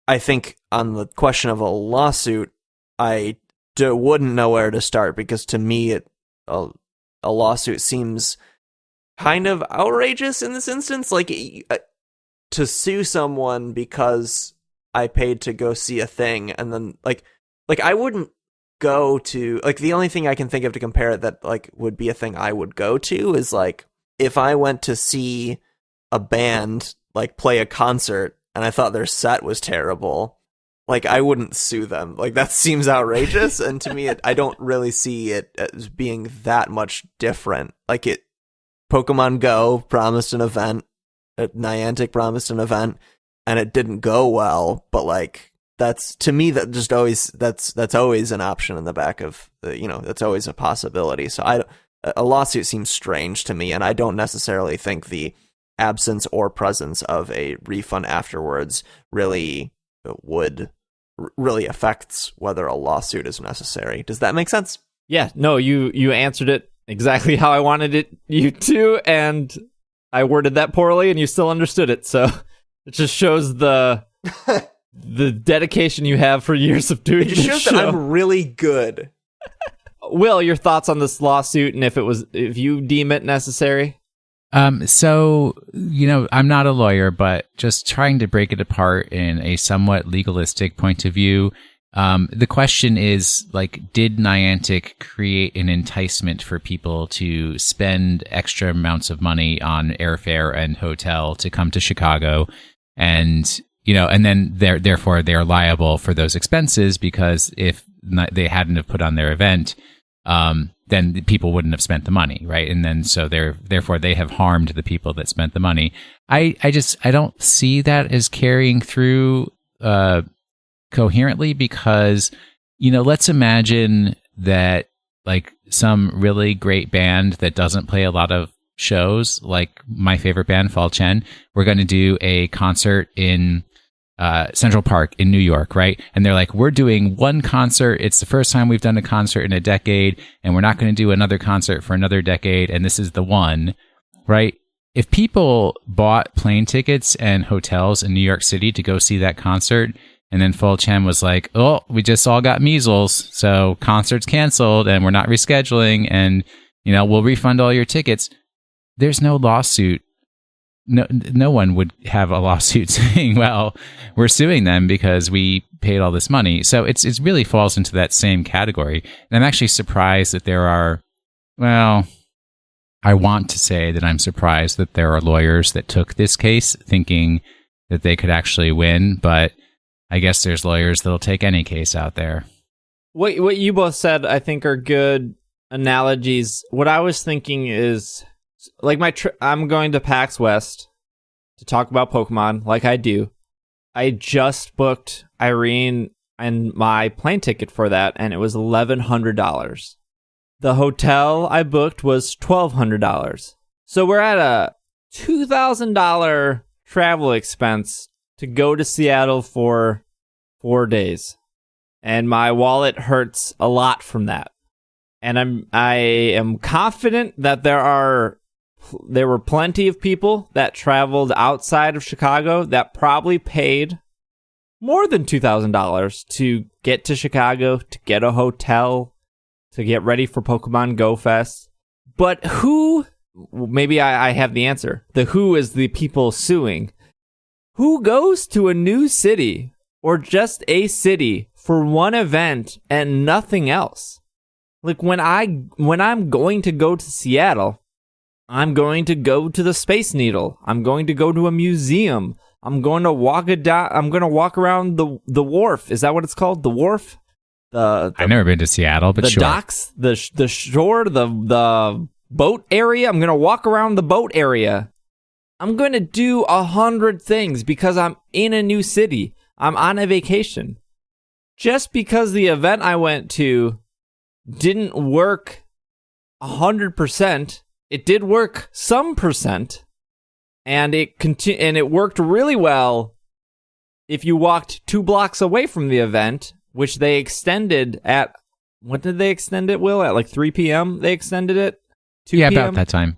I think on the question of a lawsuit, I wouldn't know where to start, because to me, a lawsuit seems kind of outrageous in this instance. Like, to sue someone because I paid to go see a thing, and then, like I wouldn't go to, like, the only thing I can think of to compare it that, like, would be a thing I would go to is, like, if I went to see a band, like, play a concert, and I thought their set was terrible, like, I wouldn't sue them. Like, that seems outrageous, and to me, I don't really see it as being that much different. Like, Pokemon Go promised an event, Niantic promised an event, and it didn't go well, but, like, that's, to me, that just always, that's always an option in the back of, that's always a possibility. So a lawsuit seems strange to me, and I don't necessarily think the absence or presence of a refund afterwards really affects whether a lawsuit is necessary. Does that make sense? Yeah, no, you answered it exactly how I wanted you to, and I worded that poorly, and you still understood it. So it just shows the dedication you have for years of doing this show. It just shows that I'm really good. Will, your thoughts on this lawsuit, and if you deem it necessary? So, I'm not a lawyer, but just trying to break it apart in a somewhat legalistic point of view. The question is, like, did Niantic create an enticement for people to spend extra amounts of money on airfare and hotel to come to Chicago? And, and then therefore they're liable for those expenses, because if they hadn't have put on their event, then the people wouldn't have spent the money, right? And then so therefore they have harmed the people that spent the money. I don't see that as carrying through coherently, because let's imagine that, like, some really great band that doesn't play a lot of shows, like my favorite band, Fall Chen, we're going to do a concert in Central Park in New York, right? And they're like, we're doing one concert. It's the first time we've done a concert in a decade, and we're not going to do another concert for another decade, and this is the one, right? If people bought plane tickets and hotels in New York City to go see that concert, and then Fall Chen was like, oh, we just all got measles, so concert's canceled, and we're not rescheduling, and, we'll refund all your tickets. There's no lawsuit. No one would have a lawsuit saying, well, we're suing them because we paid all this money. So it really falls into that same category. And I'm actually surprised that I want to say that I'm surprised that there are lawyers that took this case thinking that they could actually win, but I guess there's lawyers that'll take any case out there. What you both said, I think, are good analogies. What I was thinking is, like, I'm going to PAX West to talk about Pokemon, like I do. I just booked Irene and my plane ticket for that, and it was $1,100. The hotel I booked was $1,200. So we're at a $2,000 travel expense to go to Seattle for 4 days. And my wallet hurts a lot from that. And I am confident that there are plenty of people that traveled outside of Chicago that probably paid more than $2,000 to get to Chicago, to get a hotel, to get ready for Pokemon Go Fest. But who, maybe I have the answer. The who is the people suing. Who goes to a new city or just a city for one event and nothing else? Like when I'm going to go to Seattle, I'm going to go to the Space Needle. I'm going to go to a museum. I'm going to walk around the wharf. Is that what it's called? The wharf? I've never been to Seattle, but the sure. Docks, the shore, the boat area. I'm going to walk around the boat area. I'm going to do 100 things because I'm in a new city. I'm on a vacation. Just because the event I went to didn't work 100%, it did work some percent, and it worked really well if you walked 2 blocks away from the event, which they extended at, what did they extend it, Will? At like 3 p.m. they extended it? 2 Yeah, p.m.? about that time.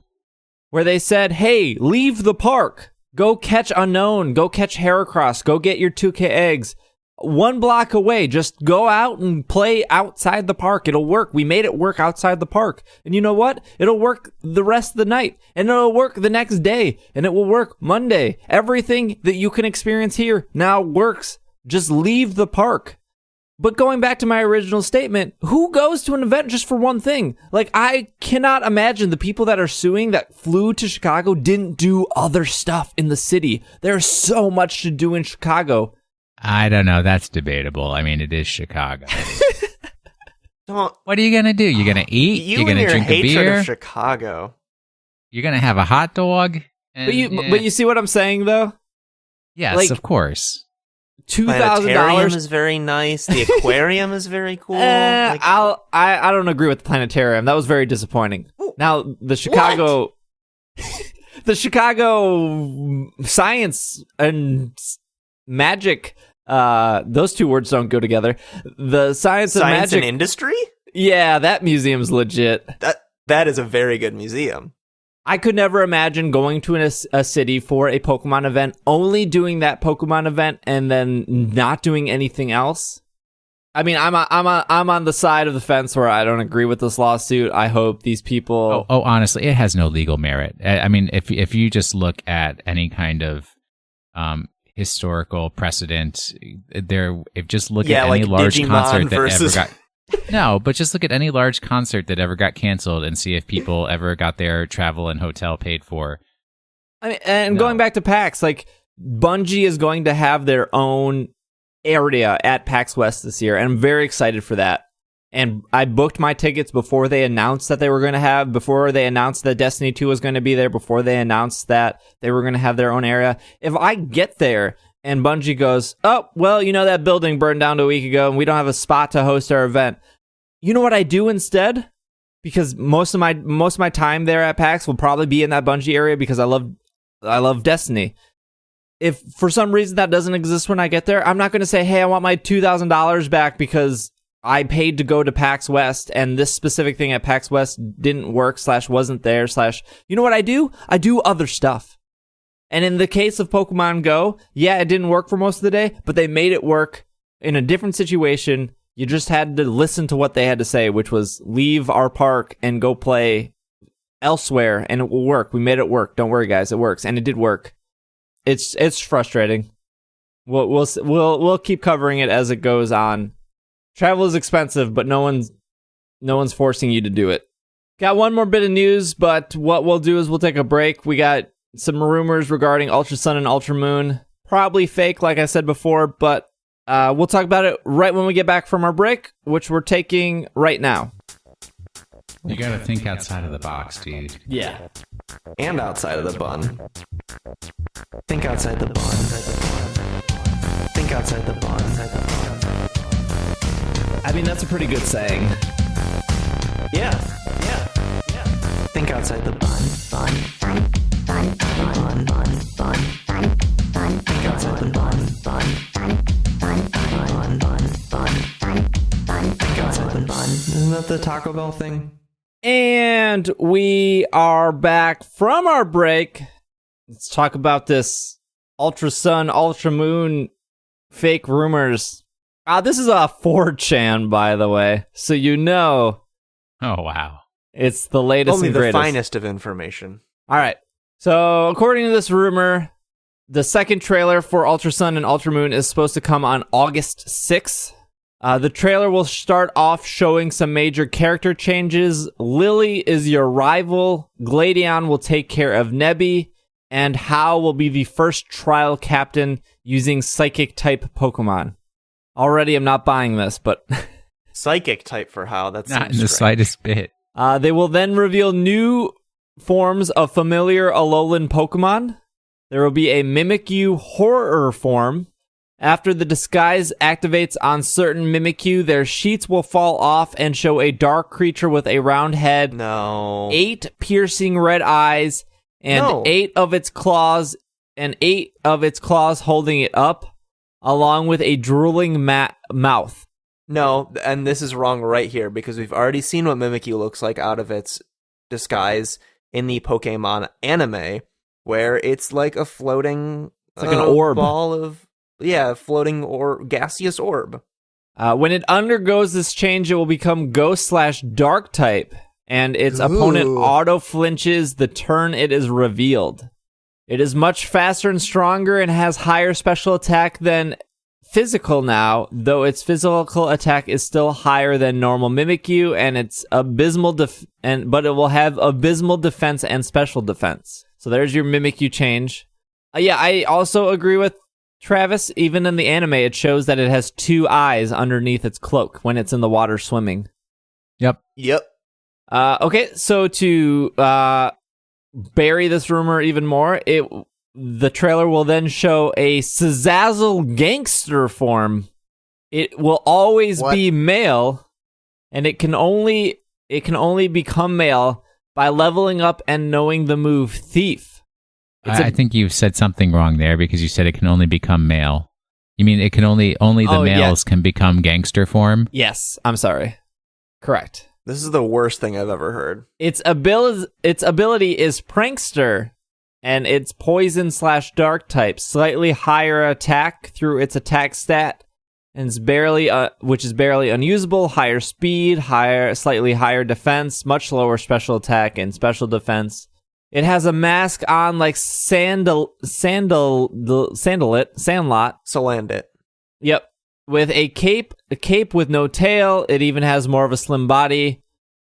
Where they said, hey, leave the park. Go catch Unknown. Go catch Heracross. Go get your 2K eggs. 1 block away. Just go out and play outside the park. It'll work. We made it work outside the park. And you know what? It'll work the rest of the night. And it'll work the next day. And it will work Monday. Everything that you can experience here now works. Just leave the park. But going back to my original statement, who goes to an event just for one thing? Like, I cannot imagine the people that are suing that flew to Chicago didn't do other stuff in the city. There's so much to do in Chicago. I don't know. That's debatable. I mean, it is Chicago. What are you going to do? You're going to eat? You're going to drink a beer? Of Chicago. You're going to have a hot dog? And, but you see what I'm saying, though? Yes, like, of course. Planetarium is very nice. The aquarium is very cool. I don't agree with the planetarium. That was very disappointing. Now the Chicago, the Chicago science and magic. Those two words don't go together. The science and magic and industry. Yeah, that museum's legit. That is a very good museum. I could never imagine going to a city for a Pokemon event, only doing that Pokemon event and then not doing anything else. I mean, I'm on the side of the fence where I don't agree with this lawsuit. I hope these people. Oh, honestly, it has no legal merit. I mean, if you just look at any kind of historical precedent, just look at any large Digimon concert versus... that ever got. No, but just look at any large concert that ever got canceled and see if people ever got their travel and hotel paid for. I mean, and going back to PAX, like Bungie is going to have their own area at PAX West this year, and I'm very excited for that. And I booked my tickets before they announced that before they announced that Destiny 2 was going to be there, before they announced that they were going to have their own area. If I get there and Bungie goes, oh, well, you know, that building burned down a week ago and we don't have a spot to host our event. You know what I do instead? Because most of my time there at PAX will probably be in that Bungie area because I love Destiny. If for some reason that doesn't exist when I get there, I'm not going to say, hey, I want my $2,000 back because I paid to go to PAX West and this specific thing at PAX West didn't work / wasn't there / you know what I do? I do other stuff. And in the case of Pokemon Go, yeah, it didn't work for most of the day, but they made it work in a different situation. You just had to listen to what they had to say, which was leave our park and go play elsewhere, and it will work. We made it work. Don't worry, guys, it works, and it did work. It's frustrating. We'll keep covering it as it goes on. Travel is expensive, but no one's forcing you to do it. Got one more bit of news, but what we'll do is we'll take a break. We got some rumors regarding Ultra Sun and Ultra Moon. Probably fake, like I said before, but we'll talk about it right when we get back from our break, which we're taking right now. You gotta think outside of the box, dude. Yeah. And outside of the bun. Think outside the bun. Think outside the bun. I mean, that's a pretty good saying. Yeah. Think outside the bun. Bun. Think outside the bun. Think outside the bun. Isn't that the Taco Bell thing? And we are back from our break. Let's talk about this Ultra Sun, Ultra Moon fake rumors. This is a 4chan, by the way. So you know. Oh, wow. It's the latest Only and the greatest. finest of information. All right. So according to this rumor, the second trailer for Ultra Sun and Ultra Moon is supposed to come on August 6th. The trailer will start off showing some major character changes. Lily is your rival. Gladion will take care of Nebby. And Hao will be the first trial captain using Psychic-type Pokemon. Already, I'm not buying this, but... Psychic type for Hao. That's not in the slightest bit. They will then reveal new forms of familiar Alolan Pokemon. There will be a Mimikyu horror form. After the disguise activates on certain Mimikyu, their sheets will fall off and show a dark creature with a round head, 8 piercing red eyes, and 8 of its claws holding it up, along with a drooling mouth. No, and this is wrong right here, because we've already seen what Mimikyu looks like out of its disguise in the Pokemon anime, where it's like a floating... It's like an orb. Ball of... Yeah, floating or gaseous orb. When it undergoes this change, it will become Ghost/Dark type, and its opponent auto-flinches the turn it is revealed. It is much faster and stronger and has higher special attack than physical now, though its physical attack is still higher than normal Mimikyu, and it's abysmal but it will have abysmal defense and special defense. So there's your Mimikyu change. Yeah, I also agree with Travis. Even in the anime, it shows that it has 2 eyes underneath its cloak when it's in the water swimming. Yep. Okay, so to bury this rumor even more, the trailer will then show a Sazazzel gangster form. It will always be male, and it can only become male by leveling up and knowing the move Thief. I think you've said something wrong there, because you said it can only become male. You mean it can only the males can become gangster form? Yes, I'm sorry. Correct. This is the worst thing I've ever heard. Its ability is Prankster, and it's Poison/Dark type, slightly higher attack through its attack stat, and it's which is barely unusable. Higher speed, slightly higher defense, much lower special attack and special defense. It has a mask on like Sandlot. Yep. With a cape with no tail. It even has more of a slim body.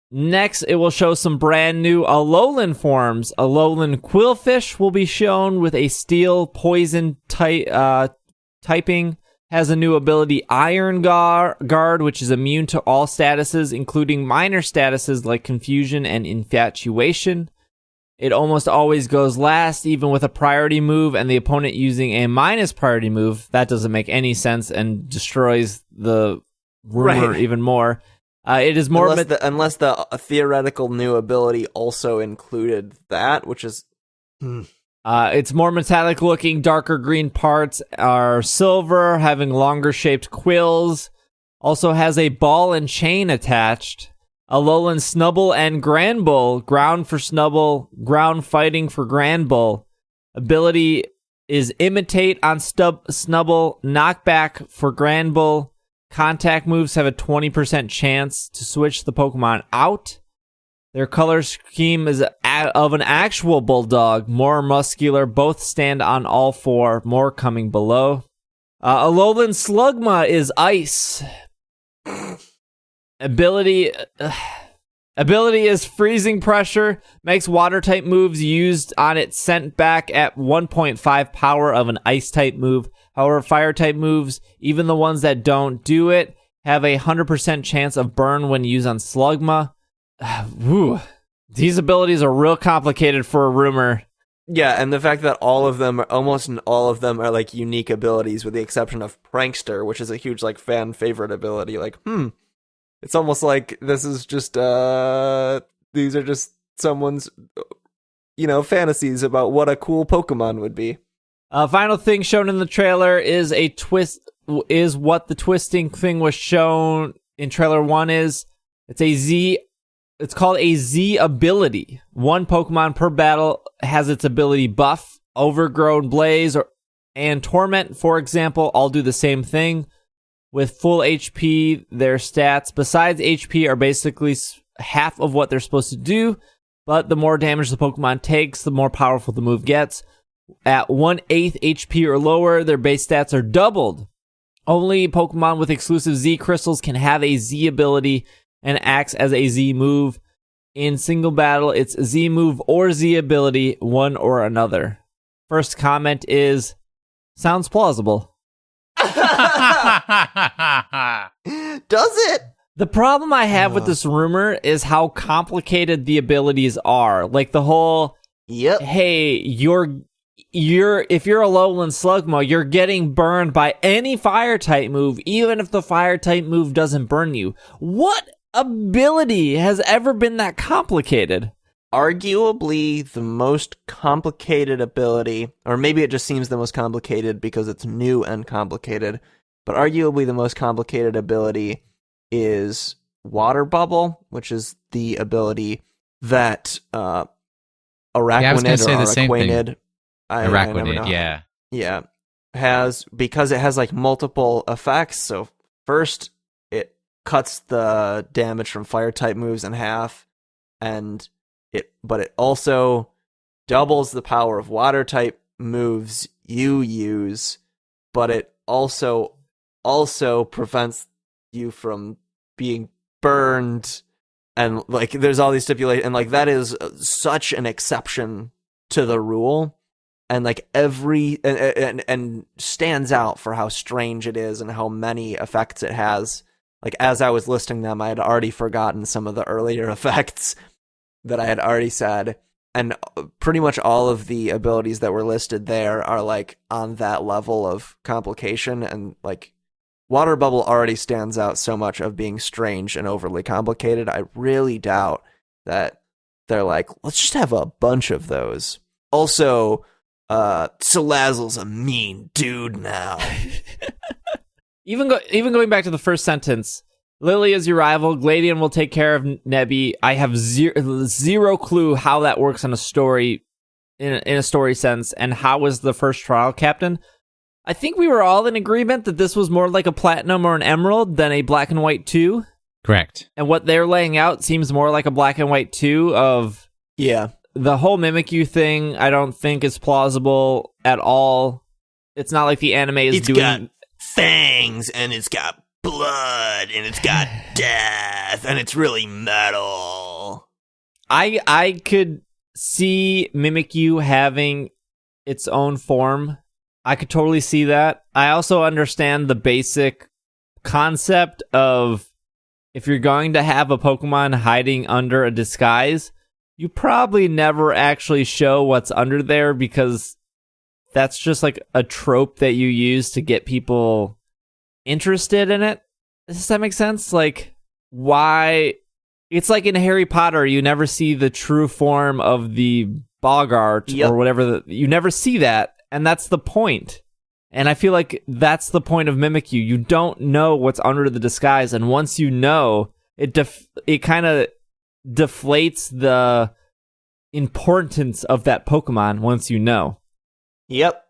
Next, it will show some brand new Alolan forms. Alolan Quillfish will be shown with a steel poison typing. Has a new ability Iron Guard, which is immune to all statuses, including minor statuses like Confusion and Infatuation. It almost always goes last, even with a priority move, and the opponent using a minus priority move. That doesn't make any sense and destroys the rumor even more. It is more unless the theoretical new ability also included that, which is it's more metallic looking. Darker green parts are silver, having longer shaped quills. Also has a ball and chain attached. Alolan Snubbull and Granbull. Ground for Snubbull, ground fighting for Granbull. Ability is Imitate on Snubbull, Knockback for Granbull. Contact moves have a 20% chance to switch the Pokemon out. Their color scheme is of an actual Bulldog, more muscular. Both stand on all 4, more coming below. Alolan Slugma is Ice. Ability is Freezing Pressure, makes water-type moves used on it sent back at 1.5 power of an Ice-type move. However, Fire-type moves, even the ones that don't do it, have a 100% chance of burn when used on Slugma. Woo. These abilities are real complicated for a rumor. Yeah, and the fact that almost all of them are like unique abilities, with the exception of Prankster, which is a huge like fan favorite ability. Like, it's almost like this is just these are just someone's fantasies about what a cool Pokemon would be. Final thing shown in the trailer is what the twisting thing was shown in trailer 1 is. It's a Z It's called a Z ability. One Pokemon per battle has its ability buff. Overgrown Blaze and Torment, for example, all do the same thing. With full HP, their stats, besides HP, are basically half of what they're supposed to do, but the more damage the Pokemon takes, the more powerful the move gets. At 1/8 HP or lower, their base stats are doubled. Only Pokemon with exclusive Z crystals can have a Z ability and acts as a Z move. In single battle, it's Z move or Z ability, one or another. First comment is, sounds plausible. Does it? The problem I have with this rumor is how complicated the abilities are. Like the whole, hey, if you're a lowland Slugma, you're getting burned by any fire type move, even if the fire type move doesn't burn you. What ability has ever been that complicated? Arguably the most complicated ability, or maybe it just seems the most complicated because it's new and complicated, but arguably the most complicated ability is Water Bubble, which is the ability that Araquanid Araquanid, yeah, has, because it has like multiple effects. So first, it cuts the damage from fire type moves in half, but it also doubles the power of water type moves you use, but it also prevents you from being burned, and like there's all these stipulations, and like that is such an exception to the rule, and like and stands out for how strange it is and how many effects it has. Like as I was listing them, I had already forgotten some of the earlier effects that I had already said, and pretty much all of the abilities that were listed there are like on that level of complication, and like Water Bubble already stands out so much of being strange and overly complicated. I really doubt that they're like, let's just have a bunch of those. Also, Salazzle's a mean dude now. Even going back to the first sentence, Lily is your rival. Gladion will take care of Nebby. I have zero clue how that works in a story, in a story sense, and how was the first trial captain. I think we were all in agreement that this was more like a Platinum or an Emerald than a Black and White 2. Correct. And what they're laying out seems more like a Black and White 2 of... Yeah. The whole Mimikyu thing, I don't think is plausible at all. It's not like the anime is doing... It's got fangs, and it's got blood, and it's got death, and it's really metal. I could see Mimikyu having its own form. I could totally see that. I also understand the basic concept of if you're going to have a Pokemon hiding under a disguise, you probably never actually show what's under there, because that's just like a trope that you use to get people interested in it. Does that make sense? Like, why? It's like in Harry Potter, you never see the true form of the Boggart or whatever. You never see that, and that's the point. And I feel like that's the point of Mimikyu. You don't know what's under the disguise, and once you know, it kind of deflates the importance of that Pokemon once you know. Yep.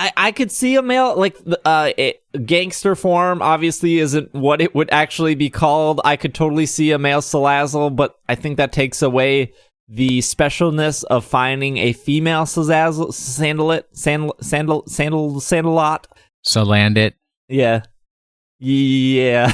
I could see a male, like, a gangster form obviously isn't what it would actually be called. I could totally see a male Salazzle, but I think that takes away the specialness of finding a female Salazzle, Sandalot. Salandit. Yeah. Yeah.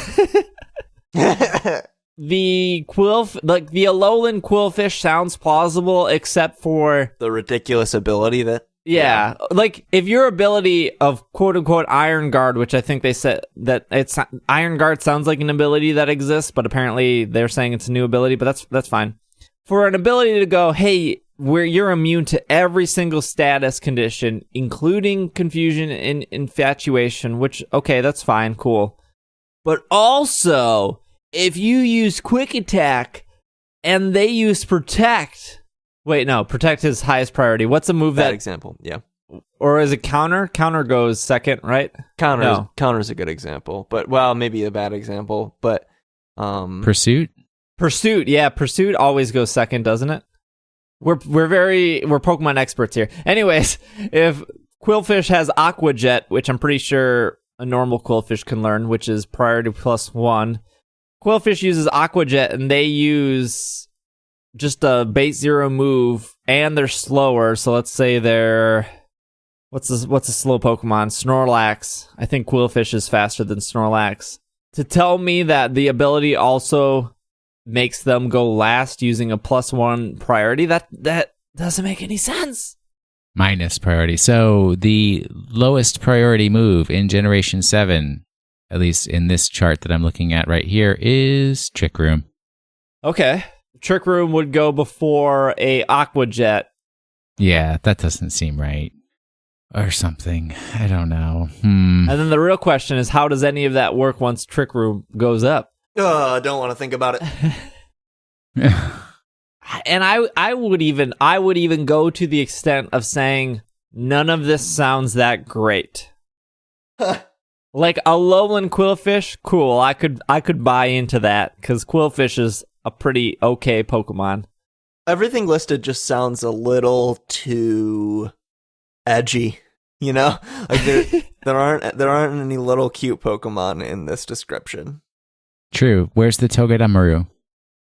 The the Alolan Quillfish sounds plausible, except for the ridiculous ability that... Yeah, like if your ability of quote unquote Iron Guard, which I think they said that it's Iron Guard sounds like an ability that exists, but apparently they're saying it's a new ability, but that's fine. For an ability to go, hey, you're immune to every single status condition, including confusion and infatuation, which, okay, that's fine, cool. But also, if you use Quick Attack and they use Protect... Wait, no, Protect is highest priority. What's a move Bad example, yeah. Or is it Counter? Counter goes second, right? Counter's a good example, but, well, maybe a bad example, but... Pursuit? Pursuit. Yeah, Pursuit always goes second, doesn't it? We're Pokemon experts here. Anyways, if Quillfish has Aqua Jet, which I'm pretty sure a normal Quillfish can learn, which is priority +1. Quillfish uses Aqua Jet, and they use just a base 0 move, and they're slower. So let's say they're what's a slow Pokemon? Snorlax. I think Quillfish is faster than Snorlax. To tell me that the ability also makes them go last using a +1 priority, that doesn't make any sense. Minus priority. So the lowest priority move in Generation 7, at least in this chart that I'm looking at right here, is Trick Room. Okay. Trick Room would go before a Aqua Jet. Yeah, that doesn't seem right. Or something. I don't know. And then the real question is, how does any of that work once Trick Room goes up? I don't want to think about it. And I would even go to the extent of saying none of this sounds that great. Like a lowland Quillfish, cool. I could buy into that because Quillfish is a pretty okay Pokemon. Everything listed just sounds a little too edgy, you know? Like there aren't any little cute Pokemon in this description. True. Where's the Togedemaru?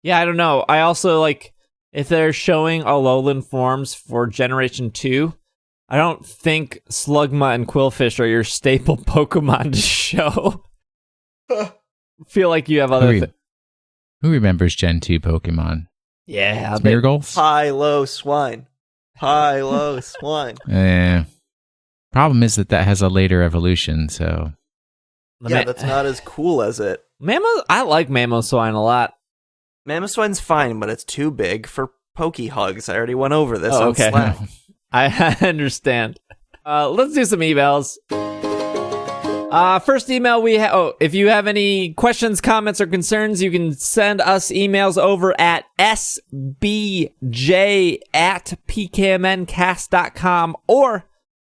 Yeah, I don't know. I also like if they're showing Alolan forms for Generation 2, I don't think Slugma and Quillfish are your staple Pokemon to show. Feel like you have other Who remembers Gen 2 Pokemon? Yeah. Smeargulls? High, low, swine. High, low, swine. Problem is that has a later evolution, so... Yeah, that's not as cool as it. I like Mamoswine a lot. Mamoswine's fine, but it's too big for Pokehugs. I already went over this on okay. Slack. I understand. Let's do some emails. First email we have... if you have any questions, comments, or concerns, you can send us emails over at sbj@pkmncast.com or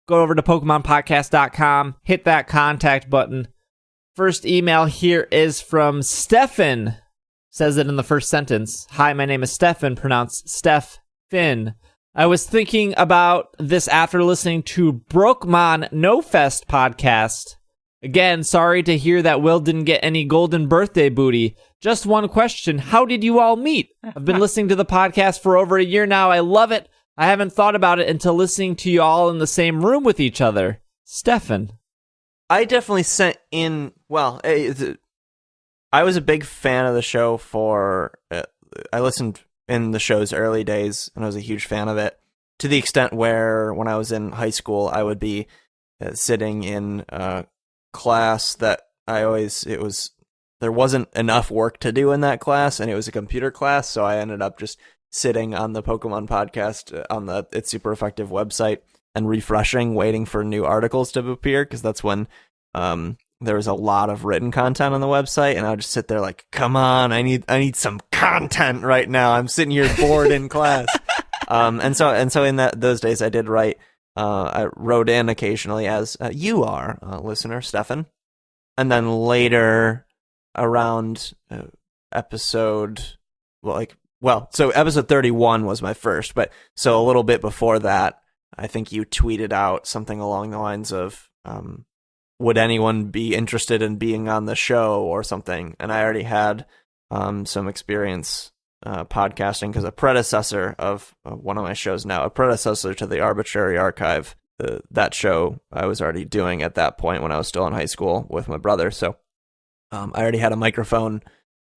go over to PokemonPodcast.com, hit that contact button. First email here is from Stefan. Says it in the first sentence. Hi, my name is Stefan, pronounced Steph Finn. I was thinking about this after listening to Brokemon No Fest podcast. Again, sorry to hear that Will didn't get any golden birthday booty. Just one question. How did you all meet? I've been listening to the podcast for over a year now. I love it. I haven't thought about it until listening to you all in the same room with each other. Stefan. I definitely sent in... Well, I was a big fan of the show for... I listened in the show's early days, and I was a huge fan of it. To the extent where, when I was in high school, I would be sitting in class that there wasn't enough work to do in that class, and it was a computer class, so I ended up just sitting on the Pokemon podcast on the It's Super Effective website and refreshing, waiting for new articles to appear, because that's when there was a lot of written content on the website, and I would just sit there like, come on, I need some content right now. I'm sitting here bored in class. And so in those days I did write. I wrote in occasionally as you are, listener Stefan, and then later around episode 31 was my first, but so a little bit before that, I think you tweeted out something along the lines of, would anyone be interested in being on the show or something? And I already had some experience podcasting, because a predecessor of one of my shows now, a predecessor to the Arbitrary Archive, that show I was already doing at that point when I was still in high school with my brother. So I already had a microphone.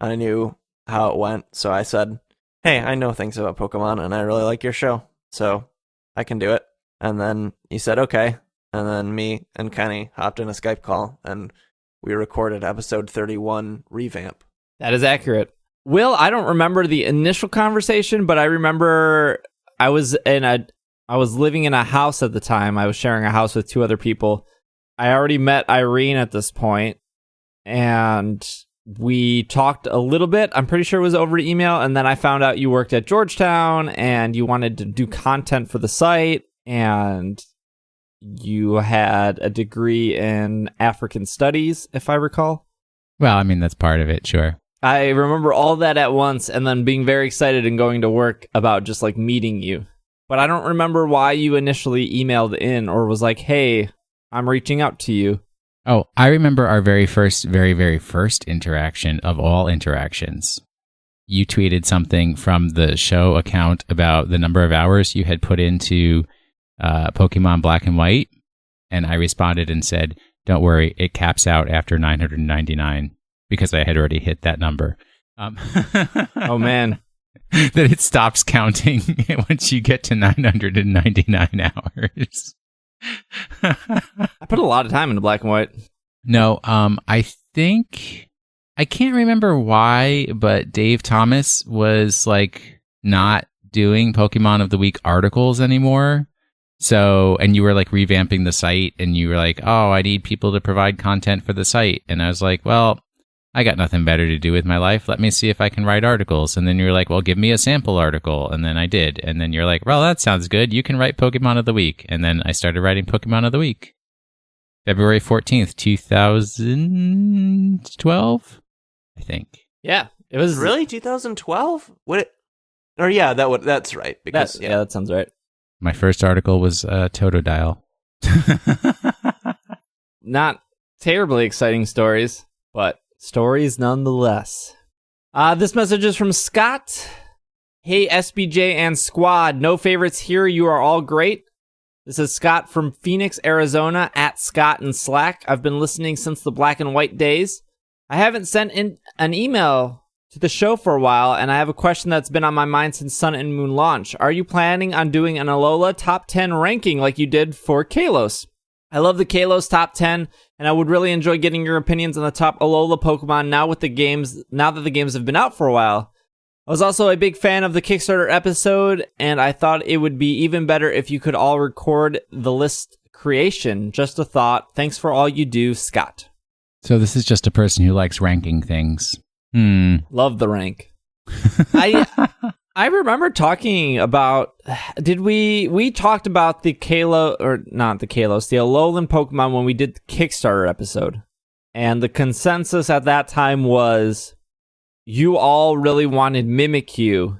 I knew how it went. So I said, hey, I know things about Pokemon and I really like your show, so I can do it. And then he said, okay. And then me and Kenny hopped in a Skype call and we recorded episode 31 revamp. That is accurate. Will, I don't remember the initial conversation, but I remember I was living in a house at the time. I was sharing a house with two other people. I already met Irene at this point, and we talked a little bit. I'm pretty sure it was over email, and then I found out you worked at Georgetown, and you wanted to do content for the site, and you had a degree in African studies, if I recall. Well, I mean, that's part of it, sure. I remember all that at once and then being very excited and going to work about just like meeting you. But I don't remember why you initially emailed in or was like, hey, I'm reaching out to you. Oh, I remember our very first interaction of all interactions. You tweeted something from the show account about the number of hours you had put into Pokemon Black and White. And I responded and said, don't worry, it caps out after 999 because I had already hit that number. Oh, man. That it stops counting once you get to 999 hours. I put a lot of time into Black and White. No, I think... I can't remember why, but Dave Thomas was like not doing Pokemon of the Week articles anymore. So, and you were like revamping the site and you were like, oh, I need people to provide content for the site. And I was like, well, I got nothing better to do with my life. Let me see if I can write articles. And then you were like, well, give me a sample article. And then I did. And then you're like, well, that sounds good. You can write Pokemon of the Week. And then I started writing Pokemon of the Week. February 14th, 2012, I think. Yeah, it was really 2012. That's right. Because that sounds right. My first article was Totodile. Not terribly exciting stories, but stories nonetheless. This message is from Scott. Hey, SBJ and squad. No favorites here. You are all great. This is Scott from Phoenix, Arizona, at Scott and Slack. I've been listening since the Black and White days. I haven't sent in an email to the show for a while, and I have a question that's been on my mind since Sun and Moon launch. Are you planning on doing an Alola top 10 ranking like you did for Kalos? I love the Kalos top 10, and I would really enjoy getting your opinions on the top Alola Pokemon now that the games have been out for a while. I was also a big fan of the Kickstarter episode, and I thought it would be even better if you could all record the list creation. Just a thought. Thanks for all you do, Scott. So this is just a person who likes ranking things. Love the rank. I remember talking about, we talked about the Kalos, or not the Kalos, the Alolan Pokemon when we did the Kickstarter episode. And the consensus at that time was you all really wanted Mimikyu.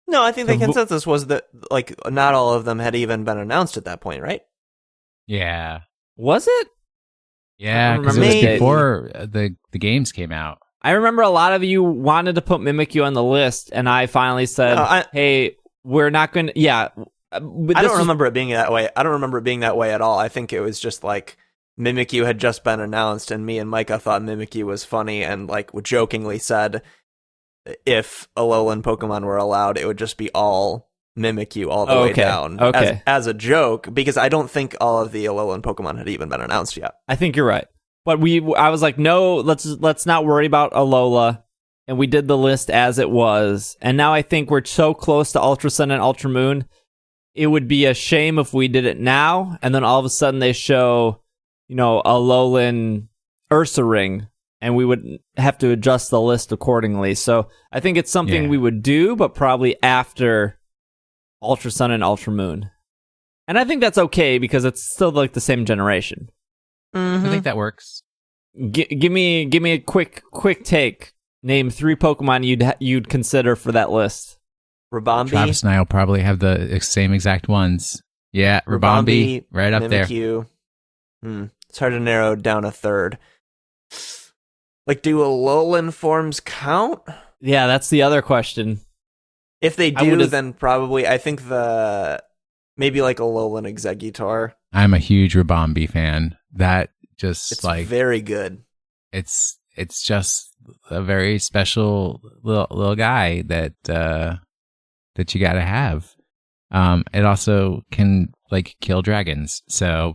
No, I think the consensus was that like not all of them had even been announced at that point, right? Yeah. Was it? Yeah, because it was before the games came out. I remember a lot of you wanted to put Mimikyu on the list, and I finally said, hey, we're not going to... Yeah. I don't remember it being that way. I don't remember it being that way at all. I think it was just like Mimikyu had just been announced, and me and Micah thought Mimikyu was funny, and like jokingly said if Alolan Pokemon were allowed, it would just be all Mimikyu all the way down. Okay. As a joke, because I don't think all of the Alolan Pokemon had even been announced yet. I think you're right. But I was like, no, let's not worry about Alola. And we did the list as it was. And now I think we're so close to Ultra Sun and Ultra Moon, it would be a shame if we did it now. And then all of a sudden they show, Alolan Ursaring, and we would have to adjust the list accordingly. So I think it's something we would do, but probably after Ultra Sun and Ultra Moon. And I think that's okay because it's still like the same generation. Mm-hmm. I think that works. Give me a quick take. Name 3 Pokemon you'd consider for that list. Ribombee. Travis and I will probably have the same exact ones. Yeah, Ribombee right up Mimikyu. There. It's hard to narrow down a third. Like, do Alolan forms count? Yeah, that's the other question. If they do, then probably I think maybe like Alolan Exeggutor. I'm a huge Ribombee fan. That just it's very good. It's just a very special little guy that you got to have. It also can like kill dragons. So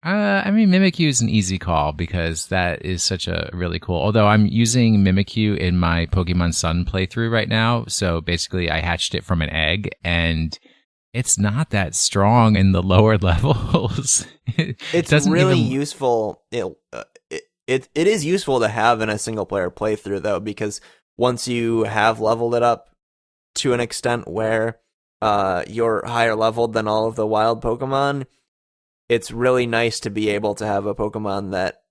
I mean, Mimikyu is an easy call because that is such a really cool. Although I'm using Mimikyu in my Pokemon Sun playthrough right now, so basically I hatched it from an egg and it's not that strong in the lower levels. It's really useful. It is useful to have in a single player playthrough though, because once you have leveled it up to an extent where you're higher leveled than all of the wild Pokemon, it's really nice to be able to have a Pokemon that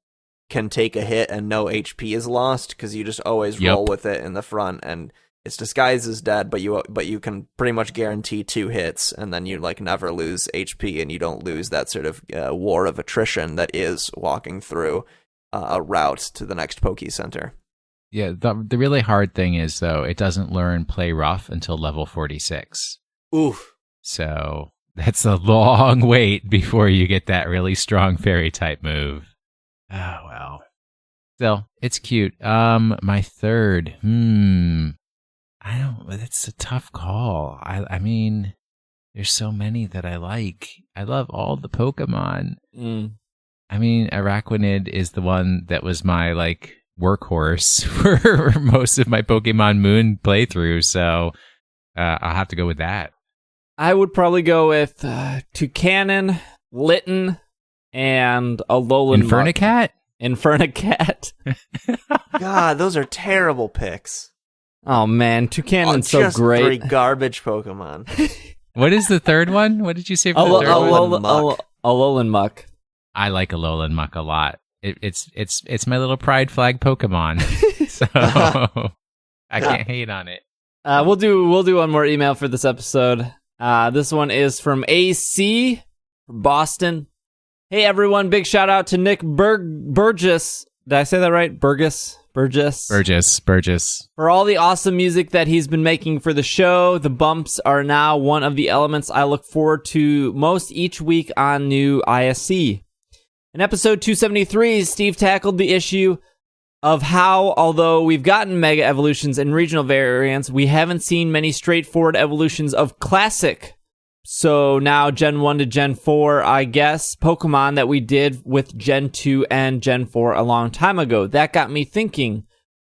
can take a hit and no HP is lost, because you just always roll with it in the front, and it's disguised as dead, but you can pretty much guarantee 2 hits, and then you like never lose HP, and you don't lose that sort of war of attrition that is walking through a route to the next Poke Center. Yeah, the really hard thing is, though, it doesn't learn Play Rough until level 46. Oof. So that's a long wait before you get that really strong fairy type move. Oh, well. Still, it's cute. My third, it's a tough call. I mean, there's so many that I like. I love all the Pokemon. I mean, Araquanid is the one that was my, like, workhorse for most of my Pokemon Moon playthrough, so I'll have to go with that. I would probably go with Toucanon, Litten, and Alolan Infernacat? Infernacat. God, those are terrible picks. Oh man, Toucanon's so great. 3 garbage Pokemon. What is the third one? What did you say for the third one? Alolan Muck. I like Alolan Muck a lot. It's my little pride flag Pokemon, so I can't hate on it. We'll do one more email for this episode. This one is from AC from Boston. Hey everyone, big shout out to Nick Burgess. Did I say that right? Burgess. For all the awesome music that he's been making for the show. The bumps are now one of the elements I look forward to most each week on new ISC. In episode 273, Steve tackled the issue of how, although we've gotten mega evolutions and regional variants, we haven't seen many straightforward evolutions of classic. So now Gen 1 to Gen 4, I guess, Pokemon that we did with Gen 2 and Gen 4 a long time ago. That got me thinking,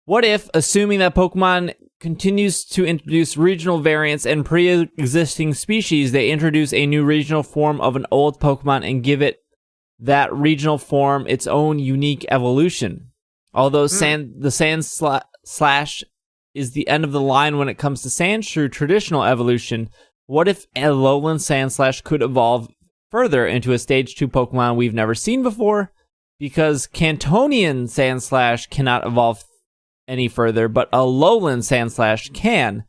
what if, assuming that Pokemon continues to introduce regional variants and pre-existing species, they introduce a new regional form of an old Pokemon and give it that regional form its own unique evolution? Although the Sand Slash is the end of the line when it comes to Sandshrew traditional evolution, what if Alolan Sandslash could evolve further into a Stage 2 Pokemon we've never seen before? Because Cantonian Sandslash cannot evolve any further, but Alolan Sandslash can.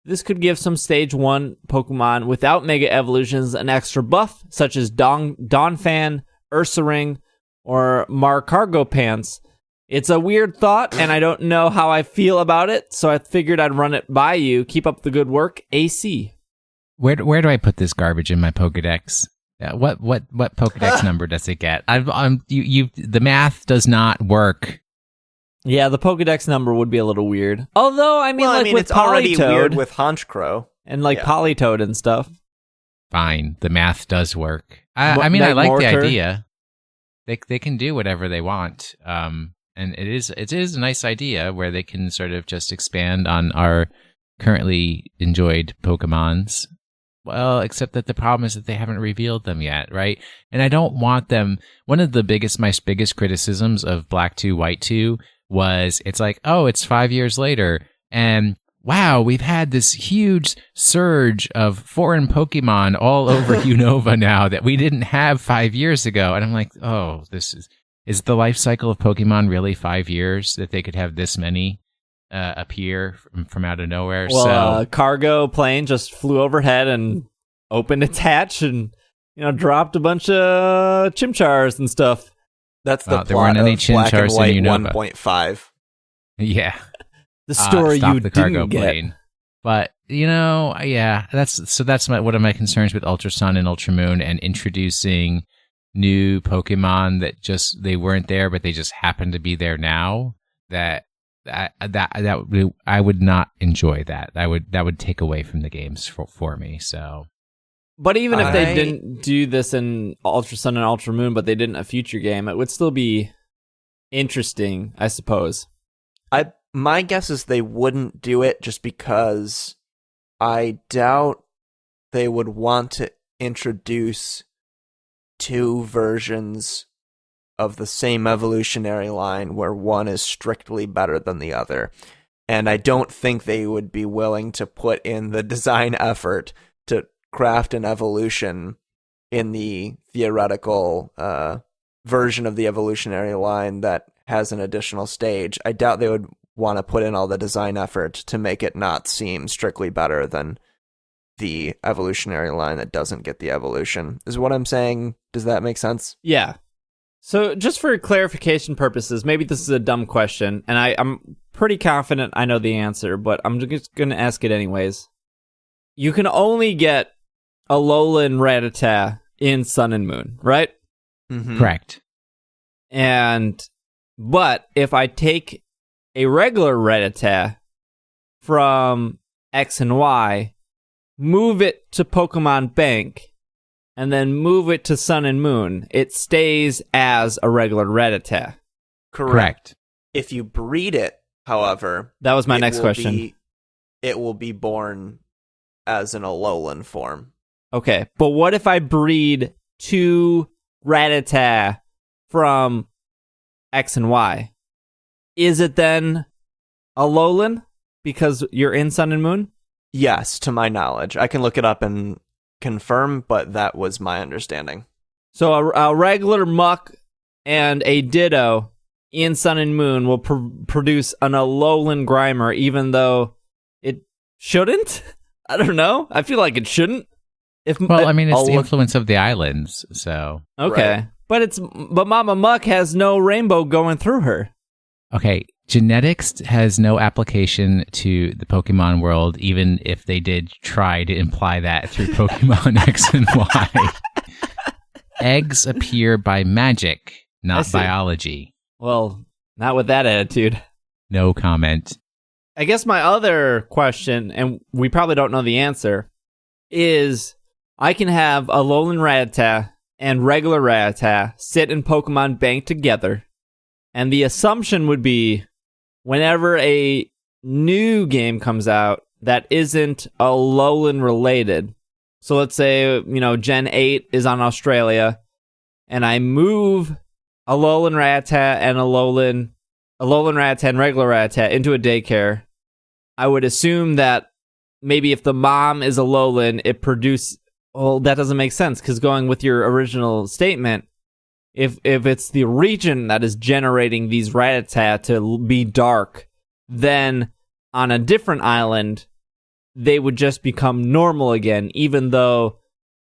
This could give some Stage 1 Pokemon without Mega Evolutions an extra buff, such as Donphan, Ursaring, or Markargopants. It's a weird thought, and I don't know how I feel about it, so I figured I'd run it by you. Keep up the good work, AC. Where do I put this garbage in my Pokedex? What Pokedex number does it get? The math does not work. Yeah, the Pokedex number would be a little weird. Although, with it's already weird with Honchkrow and Politoed and stuff. Fine, the math does work. I like the idea. They can do whatever they want, and it is a nice idea where they can sort of just expand on our currently enjoyed Pokemons. Well, except that the problem is that they haven't revealed them yet, right? And I don't want them. One of my biggest criticisms of Black 2, White 2 was it's like, oh, it's 5 years later, and wow, we've had this huge surge of foreign Pokemon all over Unova now that we didn't have 5 years ago. And I'm like, oh, this is the life cycle of Pokemon really 5 years that they could have this many appear from out of nowhere? Well, cargo plane just flew overhead and opened its hatch and dropped a bunch of Chimchars and stuff. That's the there weren't any Chimchars in Unova. 1.5. Yeah. The story you the didn't cargo get. Plane. But, yeah, that's one of my concerns with Ultra Sun and Ultra Moon, and introducing new Pokemon that they weren't there, but they just happen to be there now. That I would not enjoy that. That would take away from the games for me. So, but even if they didn't do this in Ultra Sun and Ultra Moon, but they did in a future game, it would still be interesting, I suppose. My guess is they wouldn't do it just because I doubt they would want to introduce 2 versions of the same evolutionary line where one is strictly better than the other. And I don't think they would be willing to put in the design effort to craft an evolution in the theoretical version of the evolutionary line that has an additional stage, I doubt they would want to put in all the design effort to make it not seem strictly better than the evolutionary line that doesn't get the evolution. Is what I'm saying? Does that make sense? Yeah. So just for clarification purposes, maybe this is a dumb question, and I'm pretty confident I know the answer, but I'm just going to ask it anyways. You can only get Alolan Rattata in Sun and Moon, right? Mm-hmm. Correct. But if I take a regular Rattata from X and Y, move it to Pokemon Bank, and then move it to Sun and Moon, it stays as a regular Rattata. Correct. If you breed it, however... That was my next question. It will be born as an Alolan form. Okay, but what if I breed two Rattata from X and Y? Is it then Alolan because you're in Sun and Moon? Yes, to my knowledge. I can look it up and confirm, but that was my understanding. So a regular Muck and a Ditto in Sun and Moon will produce an Alolan Grimer, even though it shouldn't? I don't know. I feel like it shouldn't. It's the influence of the islands, so... Okay. Right. But Mama Muck has no rainbow going through her. Okay, genetics has no application to the Pokemon world, even if they did try to imply that through Pokemon X and Y. Eggs appear by magic, not biology. Well, not with that attitude. No comment. I guess my other question, and we probably don't know the answer, is I can have Alolan Rattata and regular Rattata sit in Pokemon Bank together, and the assumption would be whenever a new game comes out that isn't Alolan related, so let's say, Gen 8 is on Australia, and I move Alolan Rattata and Alolan Rattata and regular Rattata into a daycare, I would assume that maybe if the mom is Alolan, it produces... Well, that doesn't make sense, because going with your original statement, if it's the region that is generating these Rattata to be dark, then on a different island, they would just become normal again, even though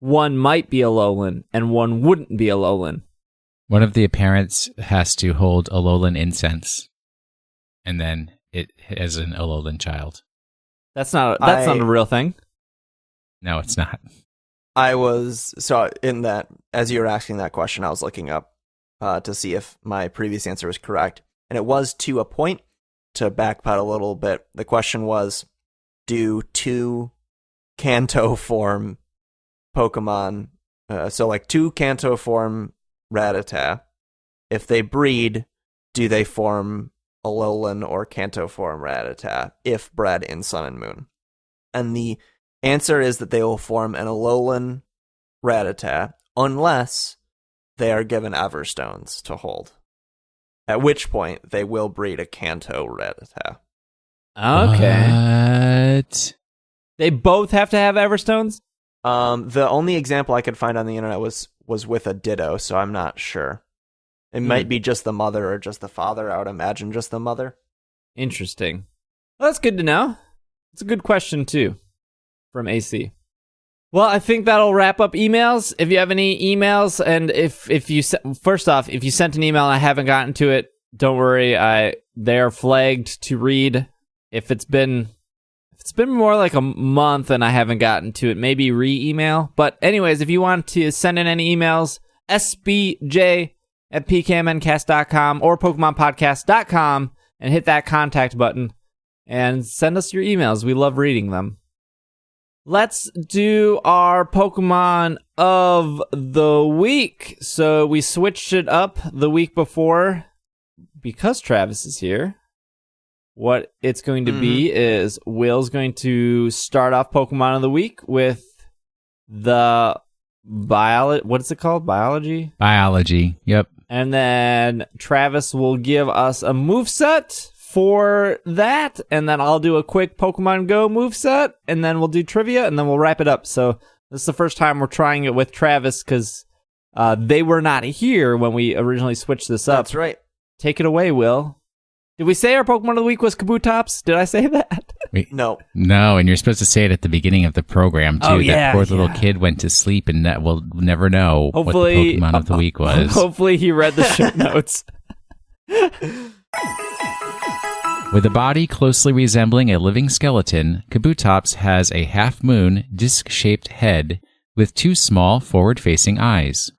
one might be Alolan and one wouldn't be Alolan. One of the parents has to hold Alolan incense, and then it has an Alolan child. That's not a real thing. No, it's not. In that, as you were asking that question, I was looking up to see if my previous answer was correct. And it was to a point. To backpedal a little bit, the question was, do two Kanto form Pokemon, two Kanto form Rattata, if they breed, do they form Alolan or Kanto form Rattata if bred in Sun and Moon? And the answer is that they will form an Alolan Rattata unless they are given Everstones to hold. At which point, they will breed a Kanto Rattata. Okay. What? They both have to have Everstones? The only example I could find on the internet was with a Ditto, so I'm not sure. It might be just the mother or just the father. I would imagine just the mother. Interesting. Well, that's good to know. It's a good question, too, from AC. Well, I think that'll wrap up emails. If you have any emails, and if you sent an email and I haven't gotten to it, don't worry. They are flagged to read. If it's been more like a month and I haven't gotten to it, maybe re-email. But anyways, if you want to send in any emails, sbj@pkmncast.com or pokemonpodcast.com, and hit that contact button and send us your emails. We love reading them. Let's do our Pokemon of the week. So we switched it up the week before because Travis is here. What it's going to be is Will's going to start off Pokemon of the week with the what is it called? Biology? Biology, yep. And then Travis will give us a moveset for that, and then I'll do a quick Pokemon Go moveset, and then we'll do trivia, and then we'll wrap it up. So this is the first time we're trying it with Travis, because They were not here when we originally switched this up. That's right. Take it away, Will. Did we say our Pokemon of the week was Kabutops? Did I say that? No. No, and you're supposed to say it at the beginning of the program, too. Oh, yeah, that poor little kid went to sleep and we'll never know what the Pokemon of the week was. Hopefully he read the show notes. With a body closely resembling a living skeleton, Kabutops has a half-moon, disc-shaped head with 2 small forward-facing eyes.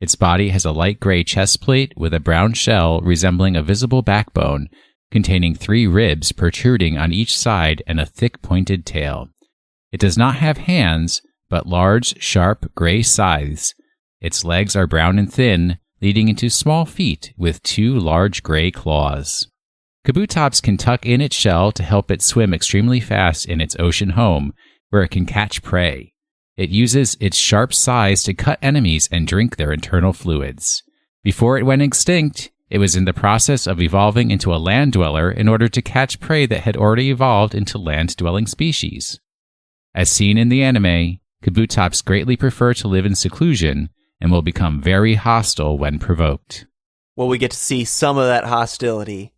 Its body has a light gray chest plate with a brown shell resembling a visible backbone, containing 3 ribs protruding on each side and a thick pointed tail. It does not have hands, but large, sharp, gray scythes. Its legs are brown and thin, leading into small feet with 2 large gray claws. Kabutops can tuck in its shell to help it swim extremely fast in its ocean home, where it can catch prey. It uses its sharp size to cut enemies and drink their internal fluids. Before it went extinct, it was in the process of evolving into a land dweller in order to catch prey that had already evolved into land-dwelling species. As seen in the anime, Kabutops greatly prefer to live in seclusion and will become very hostile when provoked. Well, we get to see some of that hostility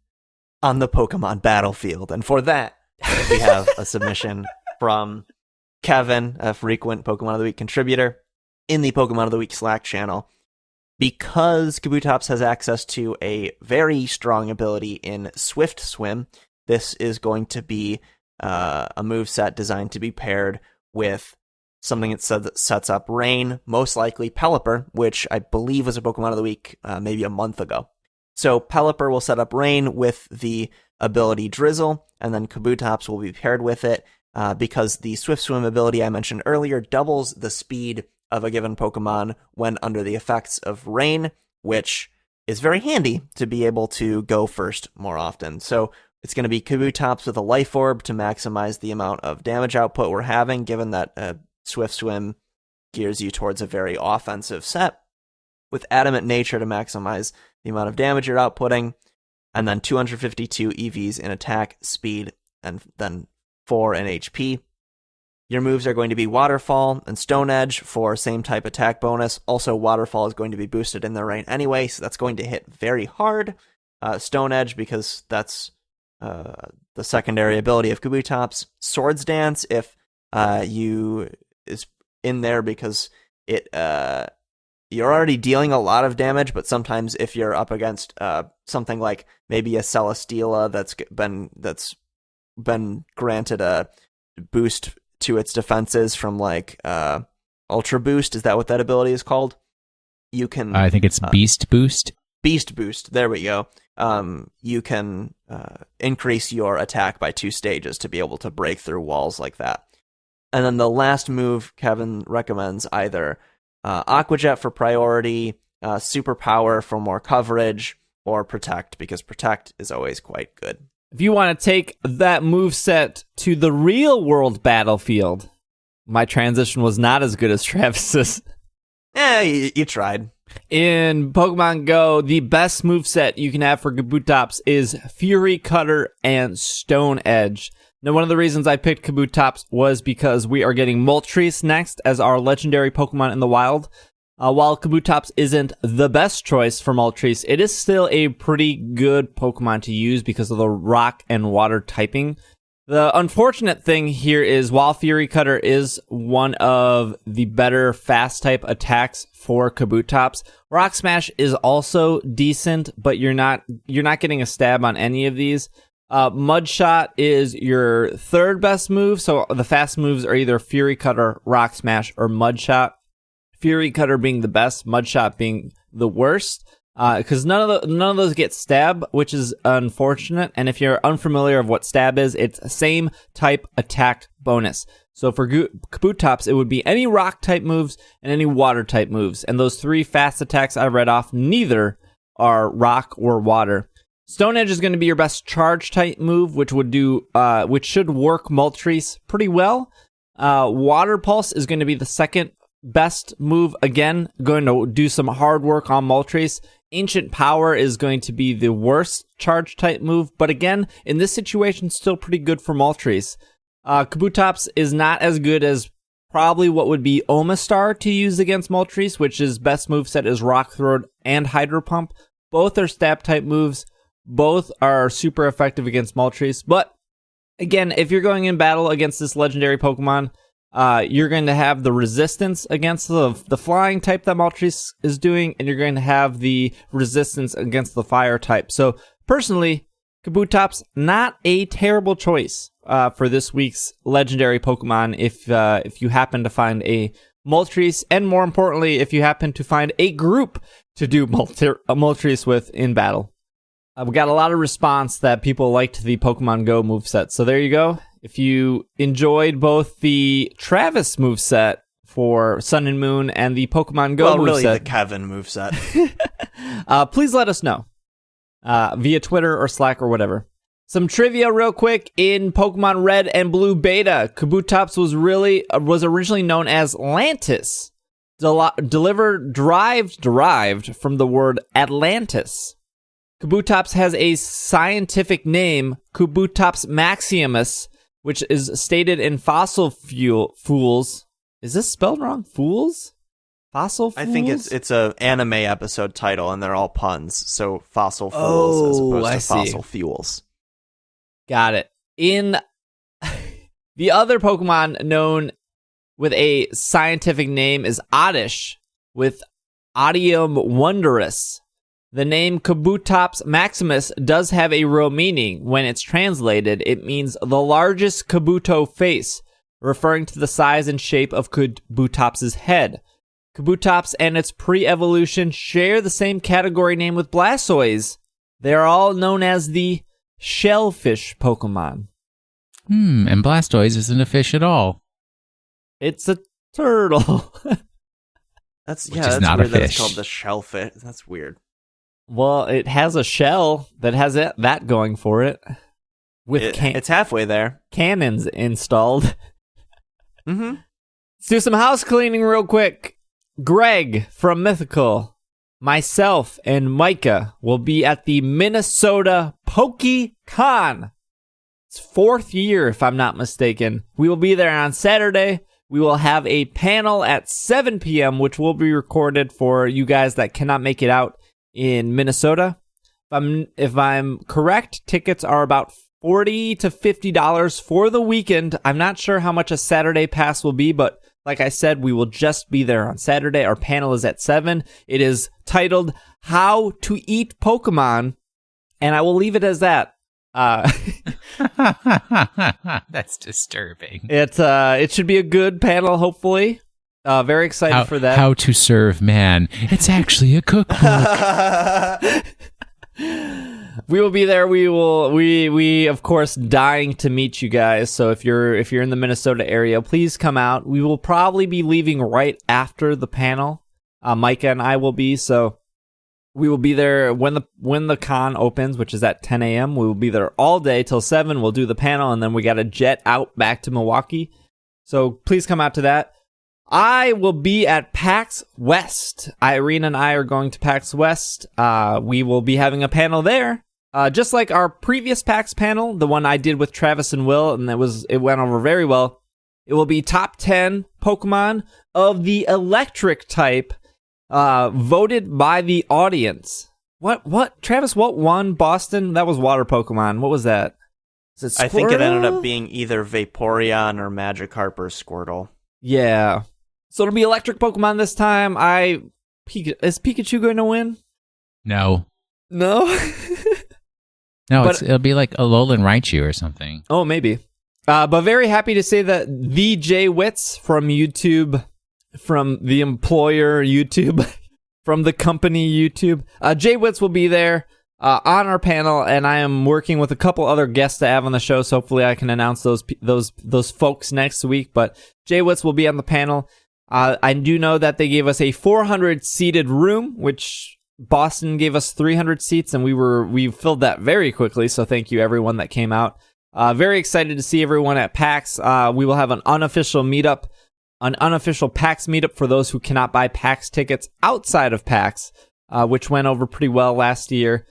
on the Pokemon battlefield. And for that, we have a submission from Kevin, a frequent Pokemon of the Week contributor, in the Pokemon of the Week Slack channel. Because Kabutops has access to a very strong ability in Swift Swim, this is going to be a moveset designed to be paired with something that sets up Rain, most likely Pelipper, which I believe was a Pokemon of the Week maybe a month ago. So Pelipper will set up Rain with the ability Drizzle, and then Kabutops will be paired with it because the Swift Swim ability I mentioned earlier doubles the speed of a given Pokemon when under the effects of Rain, which is very handy to be able to go first more often. So it's going to be Kabutops with a Life Orb to maximize the amount of damage output we're having, given that Swift Swim gears you towards a very offensive set, with Adamant Nature to maximize the amount of damage you're outputting, and then 252 EVs in attack, speed, and then 4 in HP. Your moves are going to be Waterfall and Stone Edge for same type attack bonus. Also, Waterfall is going to be boosted in the rain anyway, so that's going to hit very hard. Stone Edge, because that's the secondary ability of Kabutops. Swords Dance, if you is in there because it you're already dealing a lot of damage, but sometimes if you're up against something like maybe a Celesteela that's been granted a boost to its defenses from like Ultra Boost, is that what that ability is called? You can I think it's Beast Boost. Beast Boost, there we go. You can increase your attack by 2 stages to be able to break through walls like that. And then the last move Kevin recommends either Aqua Jet for priority, Superpower for more coverage, or Protect, because Protect is always quite good. If you want to take that moveset to the real world battlefield, my transition was not as good as Travis's. You tried. In Pokemon Go, the best moveset you can have for Kabutops is Fury Cutter and Stone Edge. Now, one of the reasons I picked Kabutops was because we are getting Moltres next as our legendary Pokemon in the wild. While Kabutops isn't the best choice for Moltres, it is still a pretty good Pokemon to use because of the rock and water typing. The unfortunate thing here is while Fury Cutter is one of the better fast type attacks for Kabutops, Rock Smash is also decent, but you're not getting a stab on any of these. Mud Shot is your third best move, so the fast moves are either Fury Cutter, Rock Smash, or Mud Shot. Fury Cutter being the best, Mud Shot being the worst, because none of those get stab, which is unfortunate. And if you're unfamiliar of what stab is, it's same type attack bonus. So for Kabutops, it would be any rock type moves and any water type moves, and those 3 fast attacks I read off, neither are rock or water. Stone Edge is going to be your best charge type move, which should work Moltres pretty well. Water Pulse is going to be the second best move, again, going to do some hard work on Moltres. Ancient Power is going to be the worst charge type move, but again, in this situation, still pretty good for Moltres. Kabutops is not as good as probably what would be Omastar to use against Moltres, which is best moveset is Rock Throw and Hydro Pump. Both are stab type moves. Both are super effective against Moltres. But again, if you're going in battle against this legendary Pokemon, you're going to have the resistance against the flying type that Moltres is doing, and you're going to have the resistance against the fire type. So personally, Kabutops, not a terrible choice for this week's legendary Pokemon if you happen to find a Moltres, and more importantly, if you happen to find a group to do Moltres with in battle. We got a lot of response that people liked the Pokemon Go moveset, so there you go. If you enjoyed both the Travis moveset for Sun and Moon and the Pokemon Go moveset... really the Kevin moveset. Please let us know via Twitter or Slack or whatever. Some trivia real quick. In Pokemon Red and Blue Beta, Kabutops was originally known as Lantis, derived from the word Atlantis. Kabutops has a scientific name, Kabutops maximus, which is stated in Fossil Fools. Is this spelled wrong? Fools? Fossil Fools? I think it's a anime episode title, and they're all puns. So Fossil Fools as opposed to Fossil Fuels. Got it. In the other Pokemon known with a scientific name is Oddish, with Odium Wondrous. The name Kabutops maximus does have a real meaning. When it's translated, it means the largest Kabuto face, referring to the size and shape of Kabutops' head. Kabutops and its pre-evolution share the same category name with Blastoise. They are all known as the shellfish Pokemon. And Blastoise isn't a fish at all. It's a turtle. That's not weird a that it's fish. called the shellfish. That's weird. Well, it has a shell that has that going for it. It's halfway there. Cannons installed. Mm-hmm. Let's do some house cleaning real quick. Greg from Mythical, myself, and Micah will be at the Minnesota PokeCon. It's 4th year, if I'm not mistaken. We will be there on Saturday. We will have a panel at 7 p.m., which will be recorded for you guys that cannot make it out in Minnesota. If I'm correct, tickets are about $40 to $50 for the weekend. I'm not sure how much a Saturday pass will be, but like I said, we will just be there on Saturday. Our panel is at 7. It is titled How to Eat Pokemon, and I will leave it as that. That's disturbing. It should be a good panel, hopefully. Very excited for that. How to serve man. It's actually a cookbook. We will be there. We of course dying to meet you guys. So if you're in the Minnesota area, please come out. We will probably be leaving right after the panel. Micah and I will be, so we will be there when the con opens, which is at 10 a.m. We will be there all day till 7. We'll do the panel, and then we got to jet out back to Milwaukee. So please come out to that. I will be at PAX West. Irene and I are going to PAX West. We will be having a panel there. Just like our previous PAX panel, the one I did with Travis and Will, and it went over very well. It will be top 10 Pokemon of the electric type, voted by the audience. What? Travis, what won Boston? That was water Pokemon. What was that? Is it I think it ended Squirtle? up being either Vaporeon or Magikarp or Squirtle. Yeah. So it'll be electric Pokemon this time. Is Pikachu going to win? No. No? No, But- it'll be like Alolan Raichu or something. Oh, maybe. But very happy to say that the Jay Witz from YouTube, from the employer YouTube, from the company YouTube, Jay Witz will be there on our panel, and I am working with a couple other guests to have on the show, so hopefully I can announce those folks next week. But Jay Witz will be on the panel. I do know that they gave us a 400-seated room, which Boston gave us 300 seats, and we filled that very quickly, so thank you everyone that came out. Very excited to see everyone at PAX. We will have an unofficial PAX meetup for those who cannot buy PAX tickets outside of PAX, which went over pretty well last year.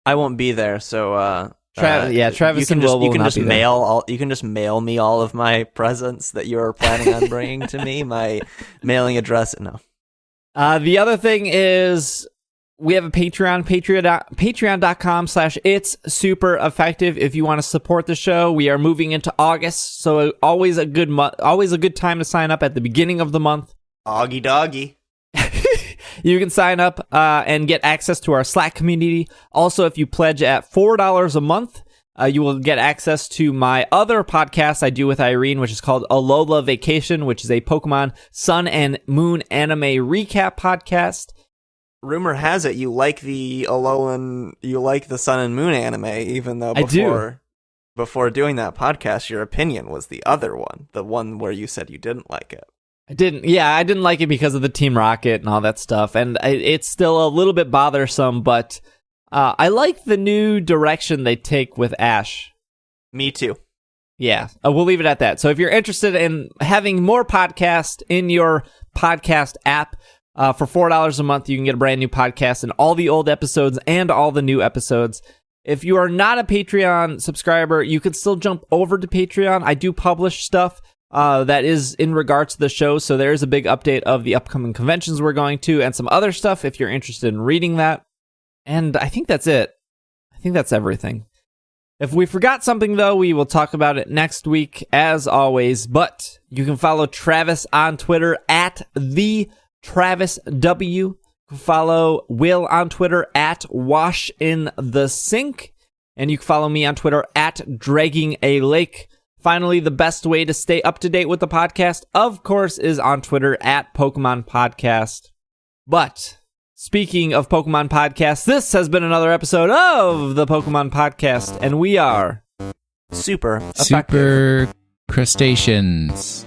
I won't be there, so Travis and Will will not be there. You can just mail me all of my presents that you're planning on bringing to me. My mailing address. No. The other thing is we have a Patreon, patreon.com/it's super effective. If you want to support the show, we are moving into August, so always a good time to sign up at the beginning of the month. Augie doggy. You can sign up and get access to our Slack community. Also, if you pledge at $4 a month, you will get access to my other podcast I do with Irene, which is called Alola Vacation, which is a Pokemon Sun and Moon anime recap podcast. Rumor has it you like the Sun and Moon anime, even though before doing that podcast, your opinion was the other one, the one where you said you didn't like it. I didn't like it because of the Team Rocket and all that stuff, and it's still a little bit bothersome, but I like the new direction they take with Ash. Me too. Yeah, we'll leave it at that. So if you're interested in having more podcasts in your podcast app, for $4 a month, you can get a brand new podcast and all the old episodes and all the new episodes. If you are not a Patreon subscriber, you can still jump over to Patreon. I do publish stuff that is in regards to the show, so there is a big update of the upcoming conventions we're going to and some other stuff if you're interested in reading that. And I think that's it. I think that's everything. If we forgot something, though, we will talk about it next week, as always. But you can follow Travis on Twitter at @TravisW. You can follow Will on Twitter at WashInTheSink. And you can follow me on Twitter at DraggingALake. Finally, the best way to stay up to date with the podcast, of course, is on Twitter at Pokemon Podcast. But speaking of Pokemon Podcast, this has been another episode of the Pokemon Podcast, and we are super crustaceans.